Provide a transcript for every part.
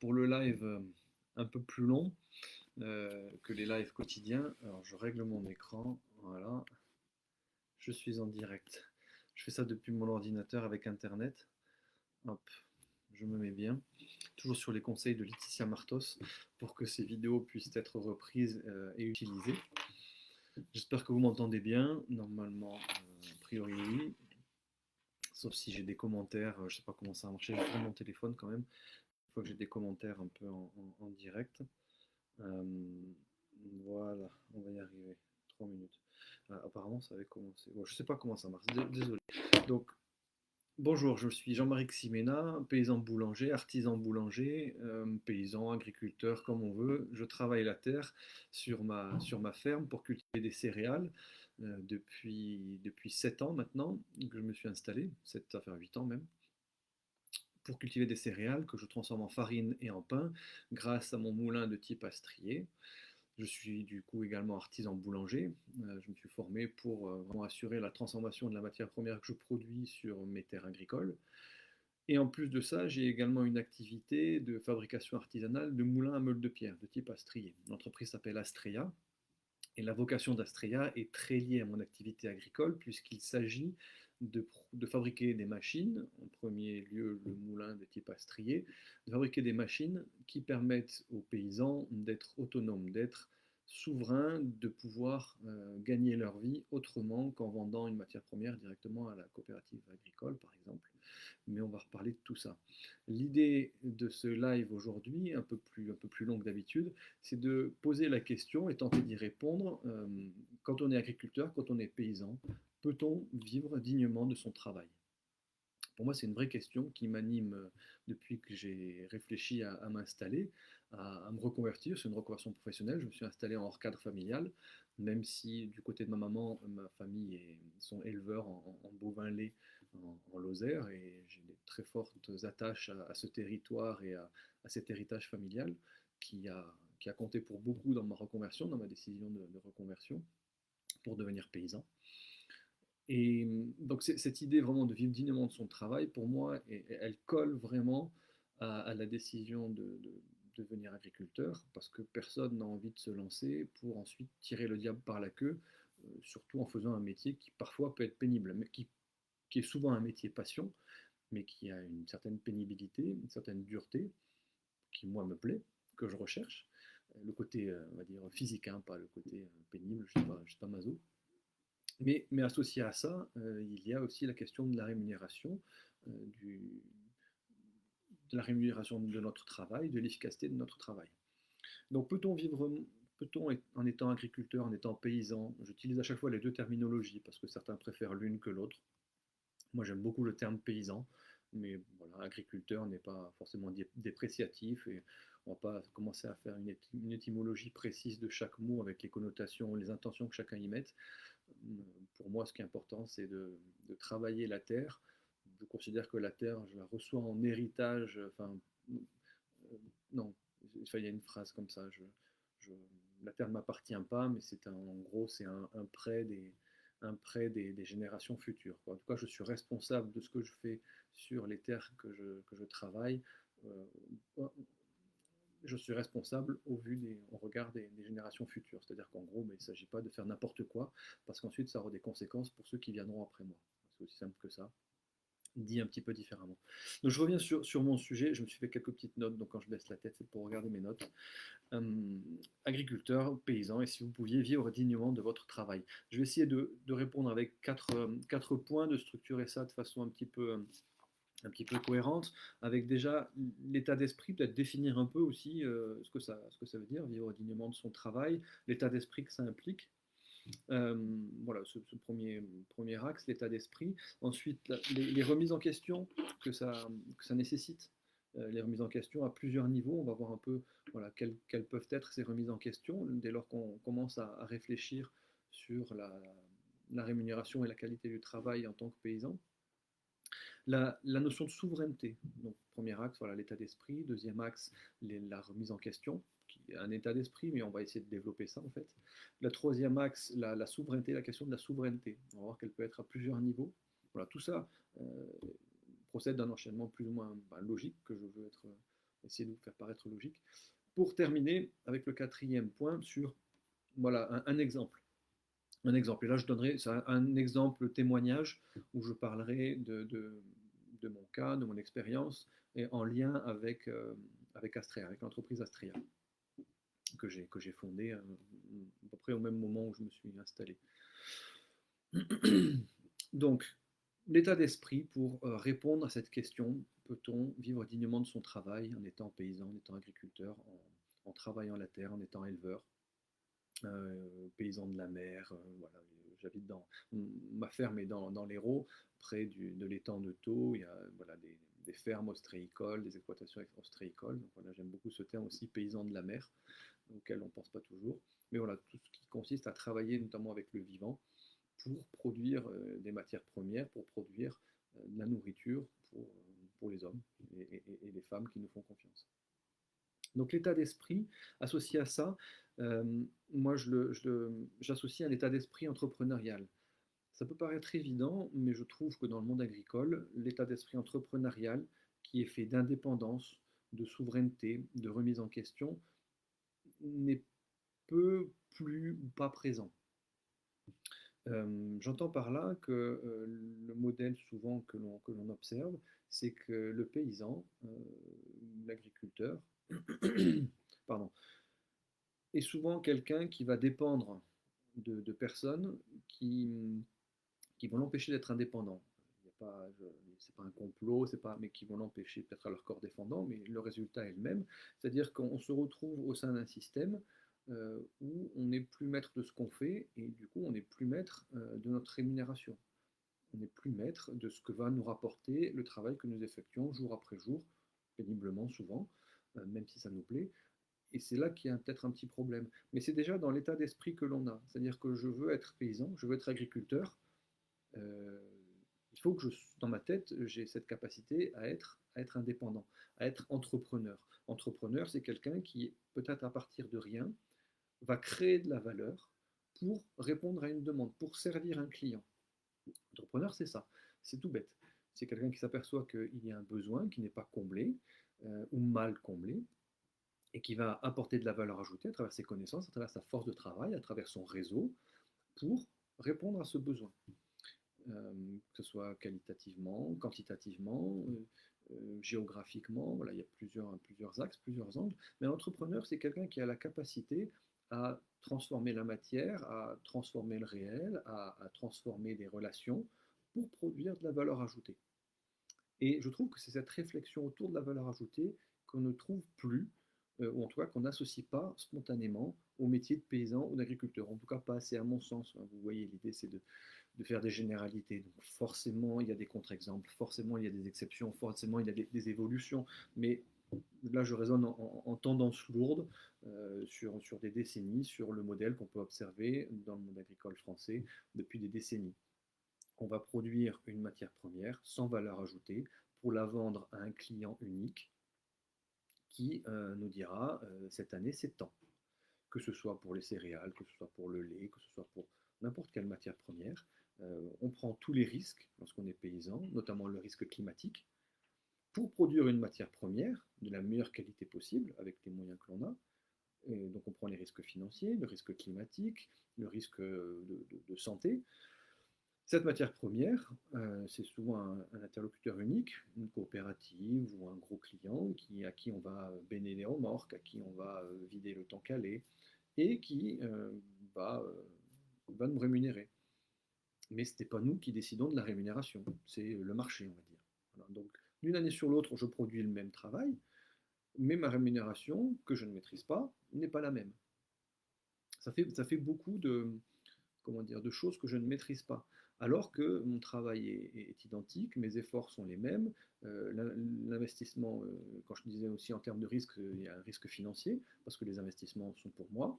pour le live un peu plus long que les lives quotidiens, alors je règle mon écran, voilà, je suis en direct. Je fais ça depuis mon ordinateur avec internet. Hop, je me mets bien. Toujours sur les conseils de Laetitia Martos pour que ces vidéos puissent être reprises et utilisées. J'espère que vous m'entendez bien. Normalement, a priori oui. Sauf si j'ai des commentaires, je ne sais pas comment ça va marcher. Je prends mon téléphone quand même. Une fois que j'ai des commentaires un peu en direct. Euh, voilà, on va y arriver. 3 minutes. Apparemment, ça avait commencé. Bon, je ne sais pas comment ça marche. Désolé. Donc, bonjour, je suis Jean-Marie Ximena, paysan boulanger, artisan boulanger, paysan, agriculteur, comme on veut. Je travaille la terre sur ma ferme pour cultiver des céréales depuis 7 ans maintenant que je me suis installé, ça va faire 8 ans même, pour cultiver des céréales que je transforme en farine et en pain grâce à mon moulin de type astrier. Je suis du coup également artisan boulanger. Je me suis formé pour vraiment assurer la transformation de la matière première que je produis sur mes terres agricoles. Et en plus de ça, j'ai également une activité de fabrication artisanale de moulins à meules de pierre de type astrier. L'entreprise s'appelle Astrea. Et la vocation d'Astrea est très liée à mon activité agricole puisqu'il s'agit de fabriquer des machines, en premier lieu le moulin de type astrier, de fabriquer des machines qui permettent aux paysans d'être autonomes, d'être souverains, de pouvoir gagner leur vie autrement qu'en vendant une matière première directement à la coopérative agricole, par exemple. Mais on va reparler de tout ça. L'idée de ce live aujourd'hui, un peu plus long que d'habitude, c'est de poser la question et tenter d'y répondre. Quand on est agriculteur, quand on est paysan, peut-on vivre dignement de son travail? Pour moi, c'est une vraie question qui m'anime depuis que j'ai réfléchi à m'installer, à me reconvertir. C'est une reconversion professionnelle. Je me suis installé en hors cadre familial, même si du côté de ma maman, ma famille sont éleveurs en bovin lait en Lozère et j'ai des très fortes attaches à ce territoire et à cet héritage familial qui a, qui a compté pour beaucoup dans ma reconversion, dans ma décision de reconversion pour devenir paysan. Et donc cette idée vraiment de vivre dignement de son travail, pour moi, elle colle vraiment à la décision de devenir agriculteur, parce que personne n'a envie de se lancer pour ensuite tirer le diable par la queue, surtout en faisant un métier qui parfois peut être pénible, mais qui est souvent un métier passion, mais qui a une certaine pénibilité, une certaine dureté, qui moi me plaît, que je recherche. Le côté, on va dire, physique, hein, pas le côté pénible, je ne suis pas maso. Mais associé à ça, il y a aussi la question de la rémunération, euh, du, de la rémunération de notre travail, de l'efficacité de notre travail. Donc peut-on en étant agriculteur, en étant paysan, j'utilise à chaque fois les deux terminologies parce que certains préfèrent l'une que l'autre. Moi j'aime beaucoup le terme paysan, mais voilà, agriculteur n'est pas forcément dépréciatif et on ne va pas commencer à faire une étymologie précise de chaque mot avec les connotations, les intentions que chacun y mette. Pour moi, ce qui est important, c'est de travailler la terre. Je considère que la terre, je la reçois en héritage. Enfin, non, il y a une phrase comme ça. Je, la terre ne m'appartient pas, mais en gros, c'est un prêt des générations futures. En tout cas, je suis responsable de ce que je fais sur les terres que je travaille. Euh, je suis responsable au regard des générations futures. C'est-à-dire qu'en gros, il ne s'agit pas de faire n'importe quoi, parce qu'ensuite, ça aura des conséquences pour ceux qui viendront après moi. C'est aussi simple que ça, dit un petit peu différemment. Donc je reviens sur mon sujet, je me suis fait quelques petites notes, donc quand je baisse la tête, c'est pour regarder mes notes. Agriculteur, paysan, et si vous pouviez vivre dignement de votre travail. Je vais essayer de répondre avec quatre points, de structurer ça de façon un petit peu cohérente, avec déjà l'état d'esprit, peut-être définir un peu aussi ce que ça veut dire, vivre dignement de son travail, l'état d'esprit que ça implique. Voilà, ce premier axe, l'état d'esprit. Ensuite, les remises en question que ça nécessite. Les remises en question à plusieurs niveaux. On va voir un peu voilà, quelles peuvent être ces remises en question dès lors qu'on commence à réfléchir sur la rémunération et la qualité du travail en tant que paysan. La notion de souveraineté, donc premier axe, voilà, l'état d'esprit. Deuxième axe, la remise en question, qui est un état d'esprit, mais on va essayer de développer ça en fait. Le troisième axe, la souveraineté, la question de la souveraineté. On va voir qu'elle peut être à plusieurs niveaux. Voilà, tout ça procède d'un enchaînement plus ou moins logique que je veux être essayer de vous faire paraître logique. Pour terminer avec le quatrième point sur voilà, un exemple. Un exemple. Et là, je donnerai un exemple témoignage où je parlerai de mon cas, de mon expérience, et en lien avec Astrea, avec l'entreprise Astrea, que j'ai fondée à peu près au même moment où je me suis installé. Donc, l'état d'esprit pour répondre à cette question, peut-on vivre dignement de son travail en étant paysan, en étant agriculteur, en travaillant la terre, en étant éleveur, paysan de la mer, voilà, j'habite dans, ma ferme est dans l'Hérault, près de l'étang de Thau, il y a voilà, des fermes ostréicoles, des exploitations ostréicoles, donc voilà, j'aime beaucoup ce terme aussi, paysan de la mer, auquel on ne pense pas toujours, mais voilà, tout ce qui consiste à travailler notamment avec le vivant, pour produire des matières premières, pour produire de la nourriture pour les hommes et les femmes qui nous font confiance. Donc l'état d'esprit associé à ça, euh, moi j'associe un état d'esprit entrepreneurial. Ça peut paraître évident, mais je trouve que dans le monde agricole, l'état d'esprit entrepreneurial qui est fait d'indépendance, de souveraineté, de remise en question, n'est peu plus ou pas présent. J'entends par là que le modèle souvent que l'on observe, c'est que le paysan, l'agriculteur, pardon, est souvent quelqu'un qui va dépendre de personnes qui vont l'empêcher d'être indépendant. C'est pas un complot, mais qui vont l'empêcher peut-être à leur corps défendant, mais le résultat est le même. C'est-à-dire qu'on se retrouve au sein d'un système où on n'est plus maître de ce qu'on fait et du coup on n'est plus maître de notre rémunération. On n'est plus maître de ce que va nous rapporter le travail que nous effectuons jour après jour, péniblement souvent, même si ça nous plaît. Et c'est là qu'il y a peut-être un petit problème. Mais c'est déjà dans l'état d'esprit que l'on a. C'est-à-dire que je veux être paysan, je veux être agriculteur. Euh, il faut que dans ma tête, j'ai cette capacité à être indépendant, à être entrepreneur. Entrepreneur, c'est quelqu'un qui, peut-être à partir de rien, va créer de la valeur pour répondre à une demande, pour servir un client. Entrepreneur, c'est ça. C'est tout bête. C'est quelqu'un qui s'aperçoit qu'il y a un besoin qui n'est pas comblé ou mal comblé et qui va apporter de la valeur ajoutée à travers ses connaissances, à travers sa force de travail, à travers son réseau, pour répondre à ce besoin. Que ce soit qualitativement, quantitativement, géographiquement, voilà, il y a plusieurs axes, plusieurs angles, mais l'entrepreneur, c'est quelqu'un qui a la capacité à transformer la matière, à transformer le réel, à transformer des relations pour produire de la valeur ajoutée. Et je trouve que c'est cette réflexion autour de la valeur ajoutée qu'on ne trouve plus, ou en tout cas qu'on n'associe pas spontanément au métier de paysan ou d'agriculteur. En tout cas, pas assez à mon sens. Vous voyez, l'idée, c'est de faire des généralités. Donc forcément, il y a des contre-exemples, forcément, il y a des exceptions, forcément, il y a des évolutions. Mais là, je raisonne en tendance lourde sur des décennies, sur le modèle qu'on peut observer dans le monde agricole français depuis des décennies. On va produire une matière première sans valeur ajoutée pour la vendre à un client unique qui nous dira cette année c'est tant. Que ce soit pour les céréales, que ce soit pour le lait, que ce soit pour n'importe quelle matière première. On prend tous les risques lorsqu'on est paysan, notamment le risque climatique, pour produire une matière première de la meilleure qualité possible avec les moyens que l'on a. Et donc on prend les risques financiers, le risque climatique, le risque de santé. Cette matière première, c'est souvent un interlocuteur unique, une coopérative ou un gros client à qui on va béner les remorques, à qui on va vider le temps calé, et qui va nous rémunérer. Mais ce n'est pas nous qui décidons de la rémunération, c'est le marché, on va dire. Voilà. Donc, d'une année sur l'autre, je produis le même travail, mais ma rémunération, que je ne maîtrise pas, n'est pas la même. Ça fait beaucoup de choses que je ne maîtrise pas. Alors que mon travail est identique, mes efforts sont les mêmes, l'investissement, quand je disais aussi en termes de risque, il y a un risque financier, parce que les investissements sont pour moi,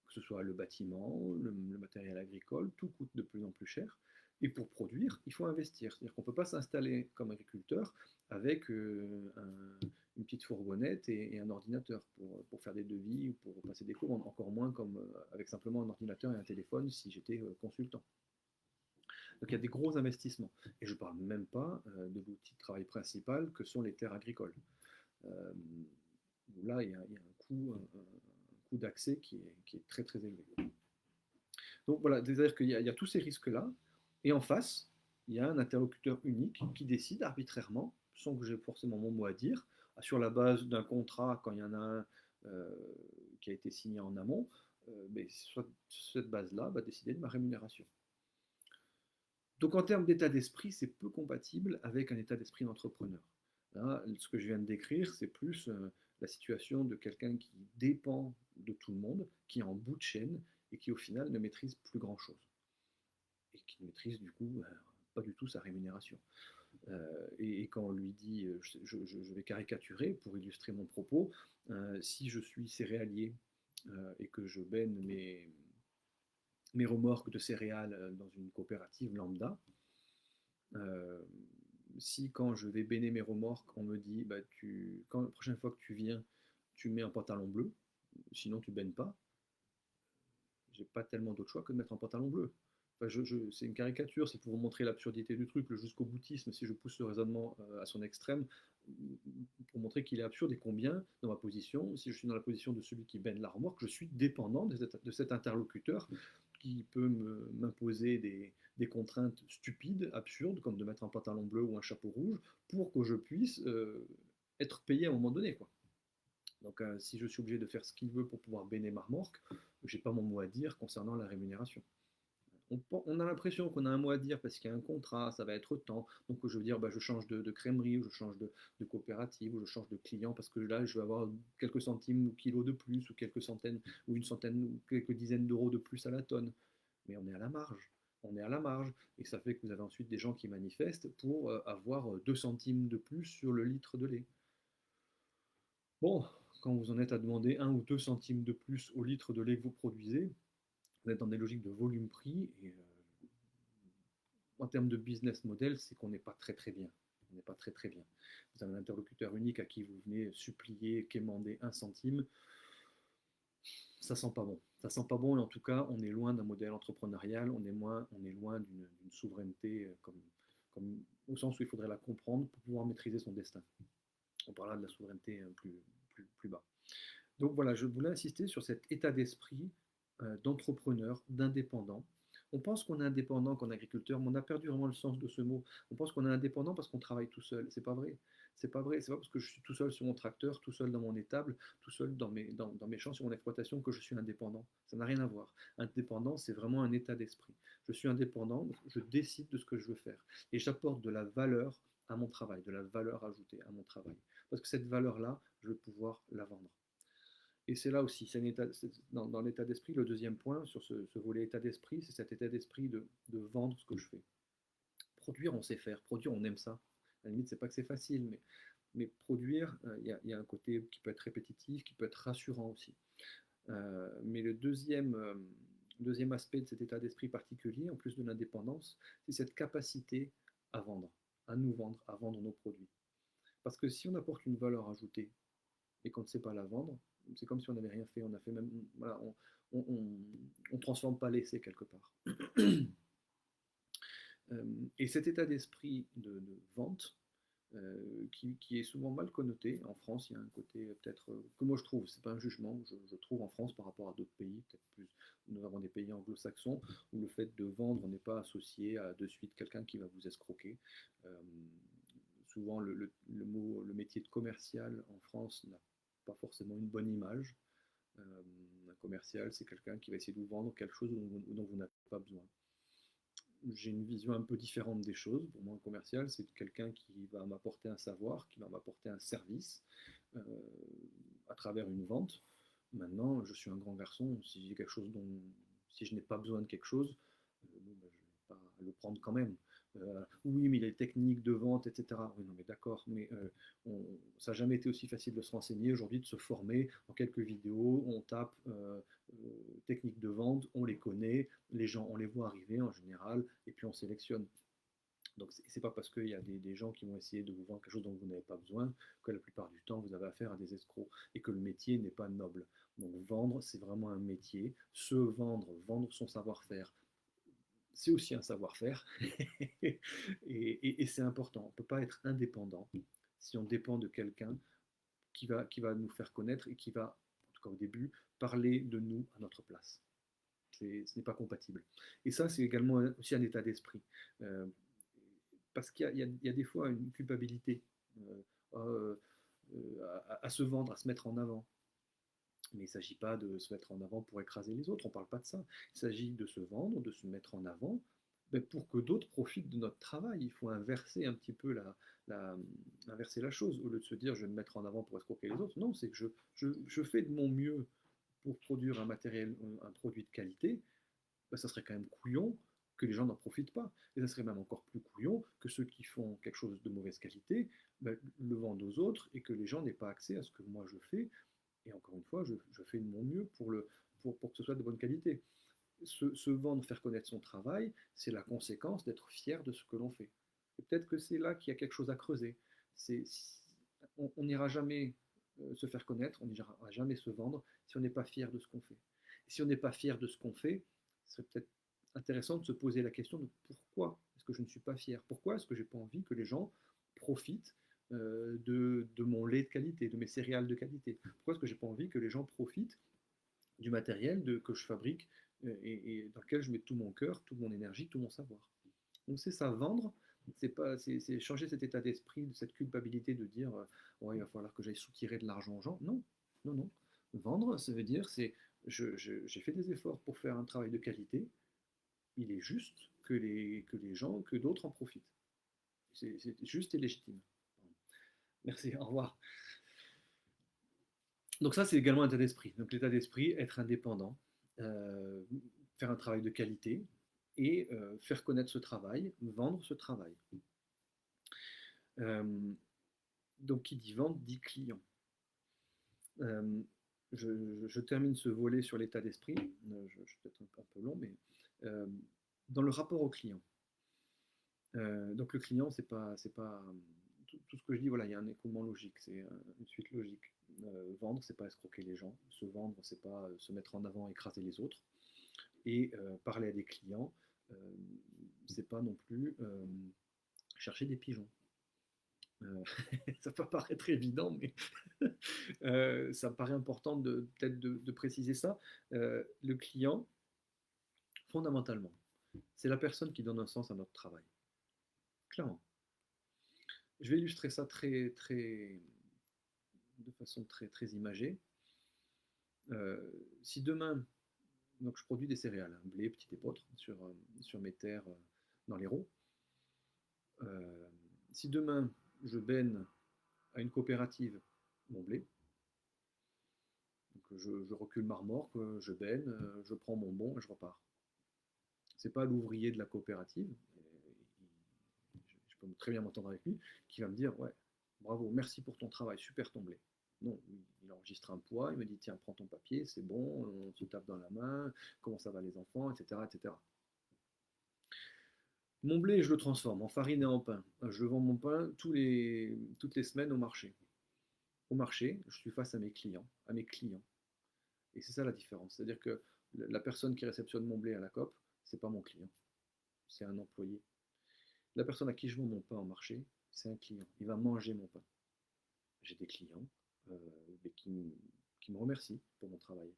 que ce soit le bâtiment, le matériel agricole, tout coûte de plus en plus cher. Et pour produire, il faut investir. C'est-à-dire qu'on ne peut pas s'installer comme agriculteur avec une petite fourgonnette et un ordinateur pour faire des devis ou pour passer des commandes, encore moins comme avec simplement un ordinateur et un téléphone si j'étais consultant. Donc il y a des gros investissements. Et je ne parle même pas de l'outil de travail principal que sont les terres agricoles. Là, il y a un coût d'accès qui est très très élevé. Donc voilà, c'est-à-dire qu'il y a tous ces risques-là, et en face, il y a un interlocuteur unique qui décide arbitrairement, sans que j'ai forcément mon mot à dire, sur la base d'un contrat, quand il y en a un euh, qui a été signé en amont, mais soit cette base-là va décider de ma rémunération. Donc en termes d'état d'esprit, c'est peu compatible avec un état d'esprit d'entrepreneur. Là, ce que je viens de décrire, c'est plus la situation de quelqu'un qui dépend de tout le monde, qui est en bout de chaîne et qui au final ne maîtrise plus grand-chose. Et qui ne maîtrise du coup pas du tout sa rémunération. Et quand on lui dit, je vais caricaturer pour illustrer mon propos, si je suis céréalier et que je baigne mes remorques de céréales dans une coopérative lambda, euh, si quand je vais baigner mes remorques, on me dit, bah, quand la prochaine fois que tu viens, tu mets un pantalon bleu, sinon tu baignes pas, j'ai pas tellement d'autre choix que de mettre un pantalon bleu. Enfin, c'est une caricature, c'est pour vous montrer l'absurdité du truc, le jusqu'au boutisme, si je pousse le raisonnement à son extrême, pour montrer qu'il est absurde et combien, dans ma position, si je suis dans la position de celui qui baigne la remorque, je suis dépendant de cet interlocuteur qui peut m'imposer des contraintes stupides, absurdes, comme de mettre un pantalon bleu ou un chapeau rouge, pour que je puisse être payé à un moment donné, quoi. Donc, si je suis obligé de faire ce qu'il veut pour pouvoir baigner ma remorque, j'ai pas mon mot à dire concernant la rémunération. On a l'impression qu'on a un mot à dire parce qu'il y a un contrat, ça va être temps. Donc je veux dire, bah, je change de crèmerie, ou je change de coopérative, ou je change de client parce que là, je vais avoir quelques centimes ou kilos de plus, ou quelques centaines, ou une centaine, ou quelques dizaines d'euros de plus à la tonne. Mais on est à la marge. On est à la marge. Et ça fait que vous avez ensuite des gens qui manifestent pour avoir 2 centimes de plus sur le litre de lait. Bon, quand vous en êtes à demander 1 ou 2 centimes de plus au litre de lait que vous produisez, vous êtes dans des logiques de volume-prix et en termes de business model, c'est qu'on n'est pas très très bien. On n'est pas très très bien. Vous avez un interlocuteur unique à qui vous venez supplier, quémander 1 centime. Ça sent pas bon. Ça sent pas bon et en tout cas, on est loin d'un modèle entrepreneurial, on est loin d'une souveraineté comme, au sens où il faudrait la comprendre pour pouvoir maîtriser son destin. On parlera de la souveraineté plus bas. Donc voilà, je voulais insister sur cet état d'esprit d'entrepreneur, d'indépendant. On pense qu'on est indépendant qu'en agriculteur, mais on a perdu vraiment le sens de ce mot. On pense qu'on est indépendant parce qu'on travaille tout seul. C'est pas vrai. C'est pas vrai. C'est pas parce que je suis tout seul sur mon tracteur, tout seul dans mon étable, tout seul dans mes champs sur mon exploitation que je suis indépendant. Ça n'a rien à voir. Indépendant, c'est vraiment un état d'esprit. Je suis indépendant, je décide de ce que je veux faire. Et j'apporte de la valeur à mon travail, de la valeur ajoutée à mon travail. Parce que cette valeur-là, je vais pouvoir la vendre. Et c'est là aussi, dans l'état d'esprit, le deuxième point sur ce volet état d'esprit, c'est cet état d'esprit de vendre ce que je fais. Produire, on sait faire. Produire, on aime ça. À la limite, c'est pas que c'est facile, mais produire, y a un côté qui peut être répétitif, qui peut être rassurant aussi. Mais le deuxième aspect de cet état d'esprit particulier, en plus de l'indépendance, c'est cette capacité à vendre, à nous vendre, à vendre nos produits. Parce que si on apporte une valeur ajoutée et qu'on ne sait pas la vendre, c'est comme si on n'avait rien fait. On a fait même, voilà, on transforme pas l'essai quelque part. Et cet état d'esprit de vente, qui est souvent mal connoté. En France, il y a un côté peut-être que moi je trouve, c'est pas un jugement, je trouve en France par rapport à d'autres pays, peut-être plus, nous avons des pays anglo-saxons où le fait de vendre n'est pas associé à de suite quelqu'un qui va vous escroquer. Euh, Souvent le métier de commercial en France n'a pas forcément une bonne image. Un commercial, c'est quelqu'un qui va essayer de vous vendre quelque chose dont vous n'avez pas besoin. J'ai une vision un peu différente des choses. Pour moi, un commercial, c'est quelqu'un qui va m'apporter un savoir, qui va m'apporter un service euh, à travers une vente. Maintenant, je suis un grand garçon. Si j'ai quelque chose si je n'ai pas besoin de quelque chose, bon, ben, je ne vais pas le prendre quand même. Oui, mais il y a les techniques de vente, etc. Oui, non, mais d'accord, mais ça n'a jamais été aussi facile de se renseigner aujourd'hui, de se former en quelques vidéos. On tape techniques de vente, on les connaît, les gens, on les voit arriver en général, et puis on sélectionne. Donc c'est pas parce qu'il y a des gens qui vont essayer de vous vendre quelque chose dont vous n'avez pas besoin que la plupart du temps vous avez affaire à des escrocs et que le métier n'est pas noble. Donc vendre, c'est vraiment un métier. Se vendre, vendre son savoir-faire, c'est aussi un savoir-faire et c'est important. On ne peut pas être indépendant si on dépend de quelqu'un qui va nous faire connaître et qui va, en tout cas au début, parler de nous à notre place. Ce n'est pas compatible. Et ça, c'est également aussi un état d'esprit. Euh, Parce qu'il y a des fois une culpabilité euh, à se vendre, à se mettre en avant. Mais il ne s'agit pas de se mettre en avant pour écraser les autres, on ne parle pas de ça. Il s'agit de se vendre, de se mettre en avant, mais pour que d'autres profitent de notre travail. Il faut inverser un petit peu inverser la chose. Au lieu de se dire je vais me mettre en avant pour escroquer les autres, non, c'est que je fais de mon mieux pour produire un matériel, un produit de qualité. Ben, ça serait quand même couillon que les gens n'en profitent pas. Et ça serait même encore plus couillon que ceux qui font quelque chose de mauvaise qualité ben, le vendent aux autres et que les gens n'aient pas accès à ce que moi je fais. Et encore une fois, je fais de mon mieux pour que ce soit de bonne qualité. Se vendre, faire connaître son travail, c'est la conséquence d'être fier de ce que l'on fait. Et peut-être que c'est là qu'il y a quelque chose à creuser. On n'ira jamais se faire connaître, on n'ira jamais se vendre si on n'est pas fier de ce qu'on fait. Et si on n'est pas fier de ce qu'on fait, ce serait peut-être intéressant de se poser la question de pourquoi est-ce que je ne suis pas fier? Pourquoi est-ce que je n'ai pas envie que les gens profitent de mon lait de qualité, de mes céréales de qualité? Pourquoi est-ce que j'ai pas envie que les gens profitent du matériel que je fabrique et dans lequel je mets tout mon cœur, toute mon énergie, tout mon savoir? Donc c'est ça, vendre, c'est changer cet état d'esprit, de cette culpabilité de dire ouais, il va falloir que j'aille soutirer de l'argent aux gens. Non, non, non. Vendre, ça veut dire j'ai fait des efforts pour faire un travail de qualité. Il est juste que les gens, que d'autres en profitent. C'est juste et légitime. Merci, au revoir. Donc ça, c'est également un état d'esprit. Donc l'état d'esprit, être indépendant, euh, faire un travail de qualité et faire connaître ce travail, vendre ce travail. Euh, donc qui dit vente dit client. Euh, je termine ce volet sur l'état d'esprit. Je suis peut-être un peu long, mais euh, dans le rapport au client. Donc le client, c'est pas tout ce que je dis. Voilà, il y a un écoulement logique, c'est une suite logique. Vendre, c'est pas escroquer les gens. Se vendre, c'est pas se mettre en avant, écraser les autres. Et parler à des clients, euh, c'est pas non plus chercher des pigeons. Euh, Ça peut paraître évident, mais ça me paraît important peut-être de préciser ça. Le client, fondamentalement, c'est la personne qui donne un sens à notre travail. Clairement. Je vais illustrer ça de façon très imagée. Si demain, donc je produis des céréales, hein, blé, petit épeautre, sur mes terres dans l'Hérault. Si demain je baigne à une coopérative mon blé, donc je recule ma remorque, je baigne, je prends mon bon et je repars. C'est pas l'ouvrier de la coopérative, je peux très bien m'entendre avec lui, qui va me dire ouais, bravo, merci pour ton travail, super ton blé. Non, il enregistre un poids, il me dit tiens, prends ton papier, c'est bon, on se tape dans la main, comment ça va les enfants, etc. etc. Mon blé, je le transforme en farine et en pain. Je vends mon pain toutes les semaines au marché. Au marché, je suis face à mes clients, Et c'est ça la différence. C'est-à-dire que la personne qui réceptionne mon blé à la COP, c'est pas mon client, c'est un employé. La personne à qui je vends mon pain au marché, c'est un client. Il va manger mon pain. J'ai des clients euh, qui me remercient pour mon travail,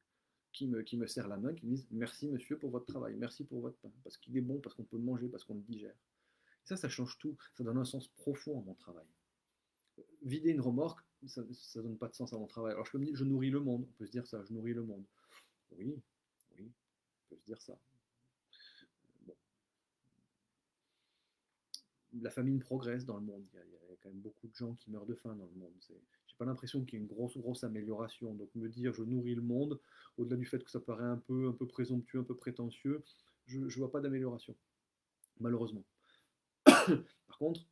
qui me serrent la main, qui me disent merci monsieur pour votre travail, merci pour votre pain, parce qu'il est bon, parce qu'on peut le manger, parce qu'on le digère. Et ça change tout. Ça donne un sens profond à mon travail. Vider une remorque, ça ne donne pas de sens à mon travail. Alors je peux me dire, je nourris le monde. On peut se dire ça, je nourris le monde. Oui, oui, on peut se dire ça. Bon. La famine progresse dans le monde. Il y a quand même beaucoup de gens qui meurent de faim dans le monde. J'ai pas l'impression qu'il y ait une grosse amélioration. Donc me dire je nourris le monde, au-delà du fait que ça paraît un peu présomptueux, un peu prétentieux, je ne vois pas d'amélioration, malheureusement. Par contre,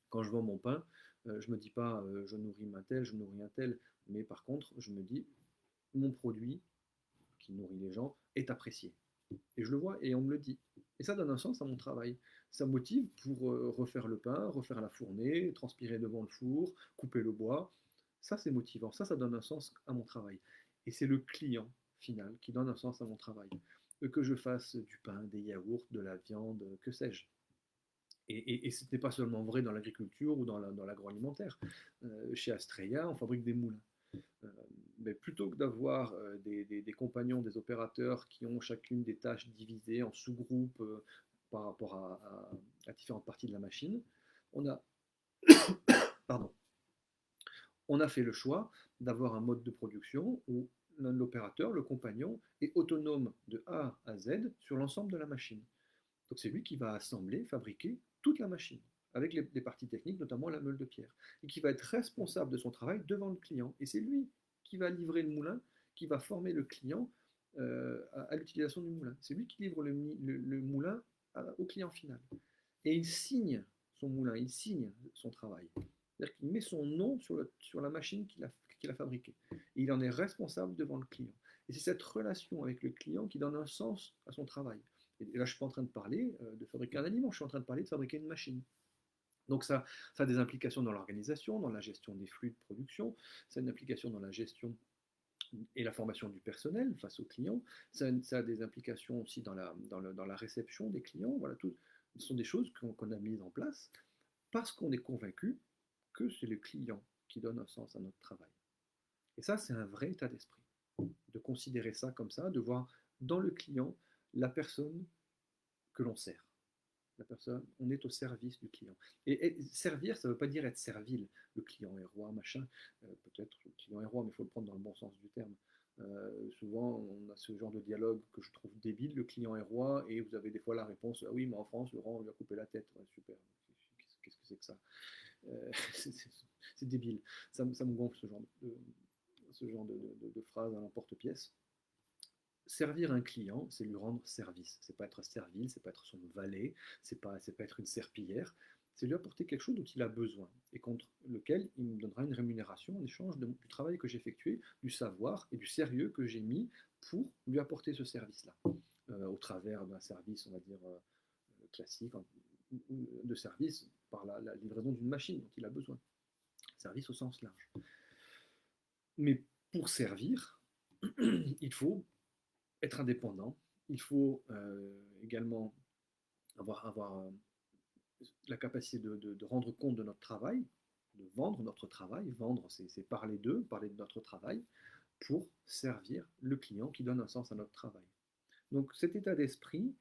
quand je vends mon pain, je ne me dis pas je nourris un tel, je nourris un tel, mais par contre, je me dis mon produit qui nourrit les gens est apprécié. Et je le vois et on me le dit. Et ça donne un sens à mon travail. Ça me motive pour refaire le pain, refaire la fournée, transpirer devant le four, couper le bois. Ça, c'est motivant. Ça donne un sens à mon travail. Et c'est le client final qui donne un sens à mon travail. Que je fasse du pain, des yaourts, de la viande, que sais-je. Et ce n'est pas seulement vrai dans l'agriculture ou dans l'agroalimentaire. Chez Astrea, on fabrique des moulins. Euh, mais plutôt que d'avoir des compagnons, des opérateurs qui ont chacune des tâches divisées en sous-groupes par rapport à différentes parties de la machine, on a, pardon, on a fait le choix d'avoir un mode de production où l'opérateur, le compagnon, est autonome de A à Z sur l'ensemble de la machine. Donc c'est lui qui va assembler, fabriquer toute la machine, avec les parties techniques, notamment la meule de pierre, et qui va être responsable de son travail devant le client. Et c'est lui qui va livrer le moulin, qui va former le client à l'utilisation du moulin. C'est lui qui livre le moulin au client final. Et il signe son moulin, il signe son travail. C'est-à-dire qu'il met son nom sur la machine qu'il a fabriquée. Et il en est responsable devant le client. Et c'est cette relation avec le client qui donne un sens à son travail. Et là, je ne suis pas en train de parler de fabriquer un aliment, je suis en train de parler de fabriquer une machine. Donc ça a des implications dans l'organisation, dans la gestion des flux de production, ça a une implication dans la gestion et la formation du personnel face aux clients, ça a des implications aussi dans la réception des clients. Voilà, tout, ce sont des choses qu'on a mises en place parce qu'on est convaincu que c'est le client qui donne un sens à notre travail. Et ça, c'est un vrai état d'esprit, de considérer ça comme ça, de voir dans le client la personne que l'on sert. La personne, on est au service du client. Et servir, ça ne veut pas dire être servile. Le client est roi, machin. Peut-être le client est roi, mais il faut le prendre dans le bon sens du terme. Souvent, on a ce genre de dialogue que je trouve débile. Le client est roi, et vous avez des fois la réponse ah oui, mais en France, Laurent, on lui a coupé la tête. Ouais, super. Qu'est-ce que c'est que ça c'est débile. Ça me gonfle ce genre de phrase à l'emporte-pièce. Servir un client, c'est lui rendre service. C'est pas être servile, c'est pas être son valet, c'est pas être une serpillière. C'est lui apporter quelque chose dont il a besoin et contre lequel il me donnera une rémunération en échange du travail que j'ai effectué, du savoir et du sérieux que j'ai mis pour lui apporter ce service-là. Au travers d'un service, on va dire, classique, de service par la livraison d'une machine dont il a besoin. Service au sens large. Mais pour servir, il faut être indépendant, il faut également avoir la capacité de rendre compte de notre travail, de vendre notre travail. Vendre, c'est parler d'eux, parler de notre travail, pour servir le client qui donne un sens à notre travail. Donc cet état d'esprit,